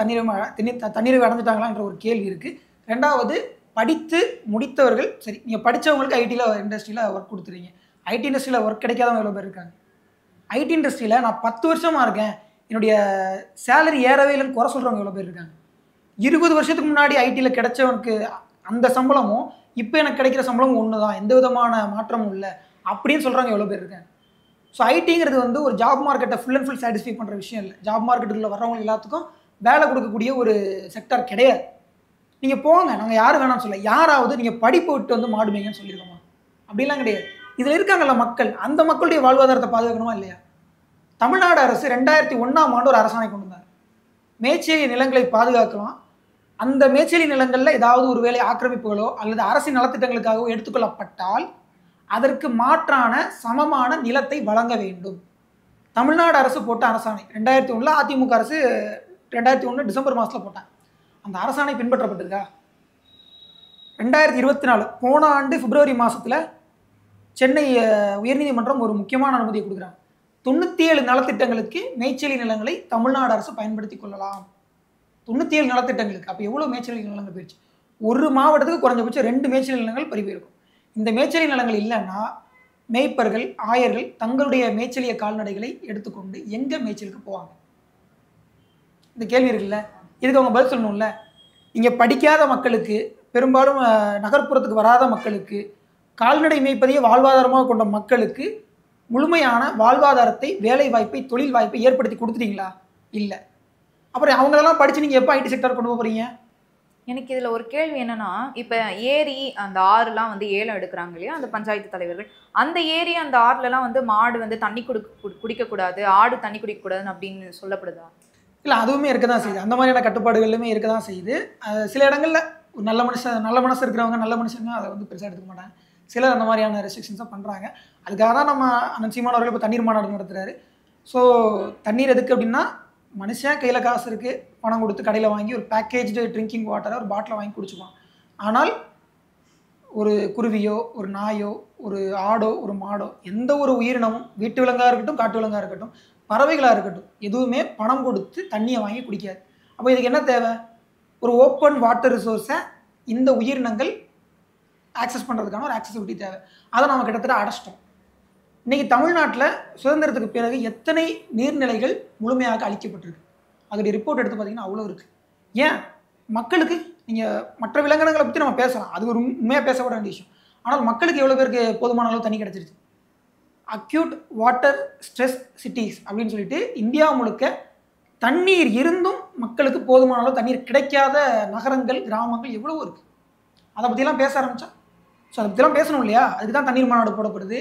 தன்னிறைவு அடைஞ்சிட்டாங்களான்ற ஒரு கேள்வி இருக்குது. ரெண்டாவது, படித்து முடித்தவர்கள், சரி நீங்கள் படித்தவங்களுக்கு ஐடியில் இண்டஸ்ட்ரியில் ஒர்க் கொடுத்துறீங்க, ஐடி இண்டஸ்ட்ரியில் ஒர்க் கிடைக்காதவங்க எவ்வளோ பேர் இருக்காங்க? ஐடி இண்டஸ்ட்ரியில் நான் 10 வருஷமாக இருக்கேன், என்னுடைய சேலரி ஏறவே இல்லைன்னு குறை சொல்கிறவங்க எவ்வளோ பேர் இருக்காங்க? 20 வருஷத்துக்கு முன்னாடி ஐடியில் கிடைச்சவனுக்கு அந்த சம்பளமும் இப்போ எனக்கு கிடைக்கிற சம்பளமும் ஒன்று தான், எந்த விதமான மாற்றமும் இல்லை அப்படின்னு சொல்கிறவங்க எவ்வளோ பேர் இருக்காங்க? ஸோ ஐடிங்கிறது வந்து ஒரு ஜாப் மார்க்கெட்டை ஃபுல் அண்ட் ஃபுல் சாட்டிஸ்ஃபை பண்ணுற விஷயம் இல்லை. ஜாப் மார்க்கெட்டுக்குள்ளே வர்றவங்க எல்லாத்துக்கும் வேலை கொடுக்கக்கூடிய ஒரு செக்டார் கிடையாது. நீங்கள் போங்க, நாங்கள் யாரும் வேணாம்னு சொல்ல, யாராவது நீங்கள் படிப்பு விட்டு வந்து மாடுமீங்கன்னு சொல்லியிருக்கோமா? அப்படிலாம் கிடையாது. இதில் இருக்காங்கல்ல மக்கள், அந்த மக்களுடைய வாழ்வாதாரத்தை பாதுகாக்கணுமா இல்லையா? தமிழ்நாடு அரசு 2001ஆம் ஆண்டு ஒரு அரசாணை கொண்டு வந்தார். மேய்ச்சேரி நிலங்களை பாதுகாக்கலாம், அந்த மேய்ச்சேரி நிலங்களில் ஏதாவது ஒரு வேலை ஆக்கிரமிப்புகளோ அல்லது அரசின் நலத்திட்டங்களுக்காகவோ எடுத்துக்கொள்ளப்பட்டால் அதற்கு மாற்றான சமமான நிலத்தை வழங்க வேண்டும். தமிழ்நாடு அரசு போட்ட அரசாணை 2001, அதிமுக அரசு 2001 டிசம்பர் மாதத்தில் போட்டாங்க. அந்த அரசாணை பின்பற்றப்பட்டிருக்கா? 2024 போன ஆண்டு பிப்ரவரி மாதத்தில் சென்னை உயர்நீதிமன்றம் ஒரு முக்கியமான அனுமதியை கொடுக்குறாங்க. 97 நலத்திட்டங்களுக்கு மேய்ச்சேரி நிலங்களை தமிழ்நாடு அரசு பயன்படுத்தி கொள்ளலாம். 97 நலத்திட்டங்களுக்கு. அப்போ எவ்வளோ மேய்ச்சேரி நிலங்கள் போயிடுச்சு? ஒரு மாவட்டத்துக்கு குறைஞ்சபட்சம் 2 மேய்ச்சேரி நிலங்கள் பறி போயிருக்கும். இந்த மேய்ச்சேரி நிலங்கள் இல்லைன்னா மேய்ப்பர்கள், ஆயர்கள் தங்களுடைய மேய்ச்சலிய கால்நடைகளை எடுத்துக்கொண்டு எங்கே மேய்ச்சலுக்கு போவாங்க? இந்த கேள்வி இருக்குல்ல, இதுக்கு அவங்க பதில் சொல்லணும்ல. இங்கே படிக்காத மக்களுக்கு, பெரும்பாலும் நகர்ப்புறத்துக்கு வராத மக்களுக்கு, கால்நடை மேய்ப்பதையே வாழ்வாதாரமாக கொண்ட மக்களுக்கு முழுமையான வாழ்வாதாரத்தை, வேலை வாய்ப்பை, தொழில் வாய்ப்பை ஏற்படுத்தி கொடுத்துட்டீங்களா? இல்லை. அப்புறம் அவங்களெல்லாம் படித்து நீங்கள் எப்போ ஐடி செக்டர் கொண்டு போகிறீங்க? எனக்கு இதில் ஒரு கேள்வி என்னன்னா, இப்போ ஏரி அந்த ஆறுலாம் வந்து ஏலம் எடுக்கிறாங்க இல்லையா அந்த பஞ்சாயத்து தலைவர்கள், அந்த ஏரி அந்த ஆறுலலாம் வந்து மாடு வந்து தண்ணி குடிக்கக்கூடாது, ஆடு தண்ணி குடிக்கக்கூடாதுன்னு அப்படின்னு சொல்லப்படுதா? இல்லை, அதுவுமே இருக்க தான் செய்யுது. அந்த மாதிரியான கட்டுப்பாடுகளுமே இருக்க தான் செய்யுது. சில இடங்களில் ஒரு நல்ல மனசு இருக்கிறவங்க, நல்ல மனுஷங்க அதை வந்து பெருசாக எடுத்துக்க மாட்டாங்க. சிலர் அந்த மாதிரியான ரெஸ்ட்ரிக்ஷன்ஸாக பண்ணுறாங்க. அதுக்காக தான் நம்ம அண்ணன் சீமான் அவர்கள் இப்போ தண்ணீர் மாநாடு நடத்துகிறாரு. ஸோ தண்ணீர் எதுக்கு அப்படின்னா, மனுஷன் கையில் காசு இருக்குது, பணம் கொடுத்து கடையில் வாங்கி ஒரு பேக்கேஜ்டு ட்ரிங்கிங் வாட்டரை ஒரு பாட்டில் வாங்கி குடிச்சுப்பான். ஆனால் ஒரு குருவியோ, ஒரு நாயோ, ஒரு ஆடோ, ஒரு மாடோ, எந்த ஒரு உயிரினமும், வீட்டு விலங்காக இருக்கட்டும், காட்டு விலங்காக இருக்கட்டும், பறவைகளாக இருக்கட்டும், எதுவுமே பணம் கொடுத்து தண்ணியை வாங்கி குடிக்காது. அப்போ இதுக்கு என்ன தேவை? ஒரு ஓப்பன் வாட்டர் ரிசோர்ஸை இந்த உயிரினங்கள் ஆக்சஸ் பண்ணுறதுக்கான ஒரு ஆக்சசிபிலிட்டி தேவை. அதை நம்ம கிட்டத்தட்ட அடைச்சிட்டோம். இன்றைக்கி தமிழ்நாட்டில் சுதந்திரத்துக்கு பிறகு எத்தனை நீர்நிலைகள் முழுமையாக அழிக்கப்பட்டிருக்கு? அதோடைய ரிப்போர்ட் எடுத்து பார்த்தீங்கன்னா அவ்வளோ இருக்குது. ஏன்? மக்களுக்கு, நீங்கள் மற்ற விலங்கினங்களை பற்றி நம்ம பேசலாம், அது ஒரு உண்மையாக பேசப்பட வேண்டிய விஷயம். ஆனால் மக்களுக்கு எவ்வளோ பேருக்கு போதுமான அளவு தண்ணி கிடச்சிருச்சு? அக்யூட் வாட்டர் ஸ்ட்ரெஸ் சிட்டிஸ் அப்படின்னு சொல்லிட்டு இந்தியா முழுக்க தண்ணீர் இருந்தும் மக்களுக்கு போதுமான அளவு தண்ணீர் கிடைக்காத நகரங்கள், கிராமங்கள் எவ்வளவோ இருக்குது. அதை பற்றிலாம் பேச ஆரம்பித்தா, ஸோ அதை பற்றிலாம் பேசணும் இல்லையா? அதுக்கு தான் தண்ணீர் மாநாடு போடப்படுது.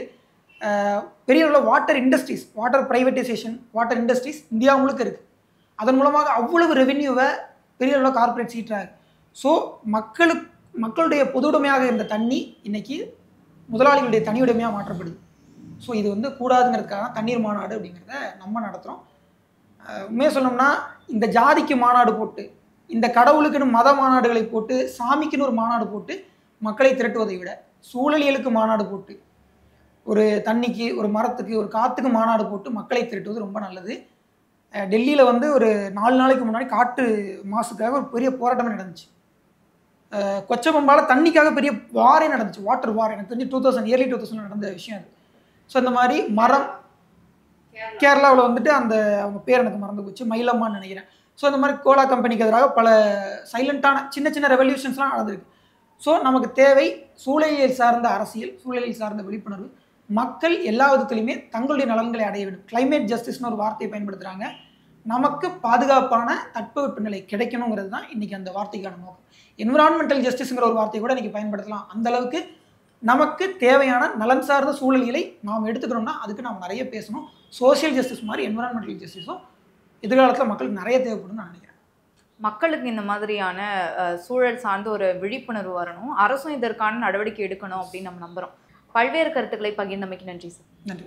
பெரிய அளவில் water industries, water privatisation, water industries India முழுக்க இருக்குது. அதன் மூலமாக அவ்வளவு ரெவென்யூவை பெரிய அளவில் கார்பரேட் சீட்டுறாங்க. ஸோ மக்களுடைய பொதுவுடைமையாக இருந்த தண்ணி இன்னைக்கு முதலாளிகளுடைய தனியுடைமையாக மாற்றப்படுது. ஸோ இது வந்து கூடாதுங்கிறதுக்காக தண்ணீர் மாநாடு அப்படிங்கிறத நம்ம நடத்துகிறோம். உண்மையாக சொல்லணும்னா, இந்த ஜாதிக்கு மாநாடு போட்டு, இந்த கடவுளுக்குன்னு மத மாநாடுகளை போட்டு, சாமிக்குன்னு ஒரு மாநாடு போட்டு மக்களை திரட்டுவதை விட, சூழலியலுக்கு மாநாடு போட்டு, ஒரு தண்ணிக்கு, ஒரு மரத்துக்கு, ஒரு காற்றுக்கு மாநாடு போட்டு மக்களை திரட்டுவது ரொம்ப நல்லது. டெல்லியில் வந்து ஒரு 4 நாளைக்கு முன்னாடி காற்று மாசுக்காக ஒரு பெரிய போராட்டமே நடந்துச்சு. கொச்சபம்பால் தண்ணிக்காக பெரிய வாரே நடந்துச்சு, வாட்டர் வார். எனக்கு தெரிஞ்சு இயர்லி 2000 நடந்த விஷயம் அது. ஸோ இந்த மாதிரி மரம், கேரளாவில் வந்துட்டு அந்த அவங்க பேர் எனக்கு மறந்து போச்சு, மயிலம்மான்னு நினைக்கிறேன். ஸோ இந்த மாதிரி கோலா கம்பெனிக்கு எதிராக பல சைலண்ட்டான சின்ன சின்ன ரெவல்யூஷன்ஸ்லாம் நடந்திருக்கு. ஸோ நமக்கு தேவை சூழலியல் சார்ந்த அரசியல், சூழலியல் சார்ந்த விழிப்புணர்வு. மக்கள் எல்லா விதத்துலையுமே தங்களுடைய நலன்களை அடைய வேண்டும். கிளைமேட் ஜஸ்டிஸ்னு ஒரு வார்த்தையை பயன்படுத்துகிறாங்க. நமக்கு பாதுகாப்பான தட்பவெப்பநிலை கிடைக்கணுங்கிறது தான் இன்றைக்கி அந்த வார்த்தைக்கான நோக்கம். என்விரான்மெண்டல் ஜஸ்டிஸுங்கிற ஒரு வார்த்தையை கூட இன்றைக்கி பயன்படுத்தலாம். அந்த அளவுக்கு நமக்கு தேவையான நலன் சார்ந்த சூழலியலை நாம் எடுத்துக்கணும்னா அதுக்கு நாம் நிறைய பேசணும். சோசியல் ஜஸ்டிஸ் மாதிரி என்விரான்மெண்டல் ஜஸ்டிஸும் எதிர்காலத்தில் மக்களுக்கு நிறைய தேவைப்படும் நான் நினைக்கிறேன். மக்களுக்கு இந்த மாதிரியான சூழல் சார்ந்த ஒரு விழிப்புணர்வு வரணும், அரசும் இதற்கான நடவடிக்கை எடுக்கணும் அப்படின்னு நம்ம நம்புறோம். பல்வேறு கருத்துக்களை பகிர்ந்தமைக்கு நன்றி சார். நன்றி.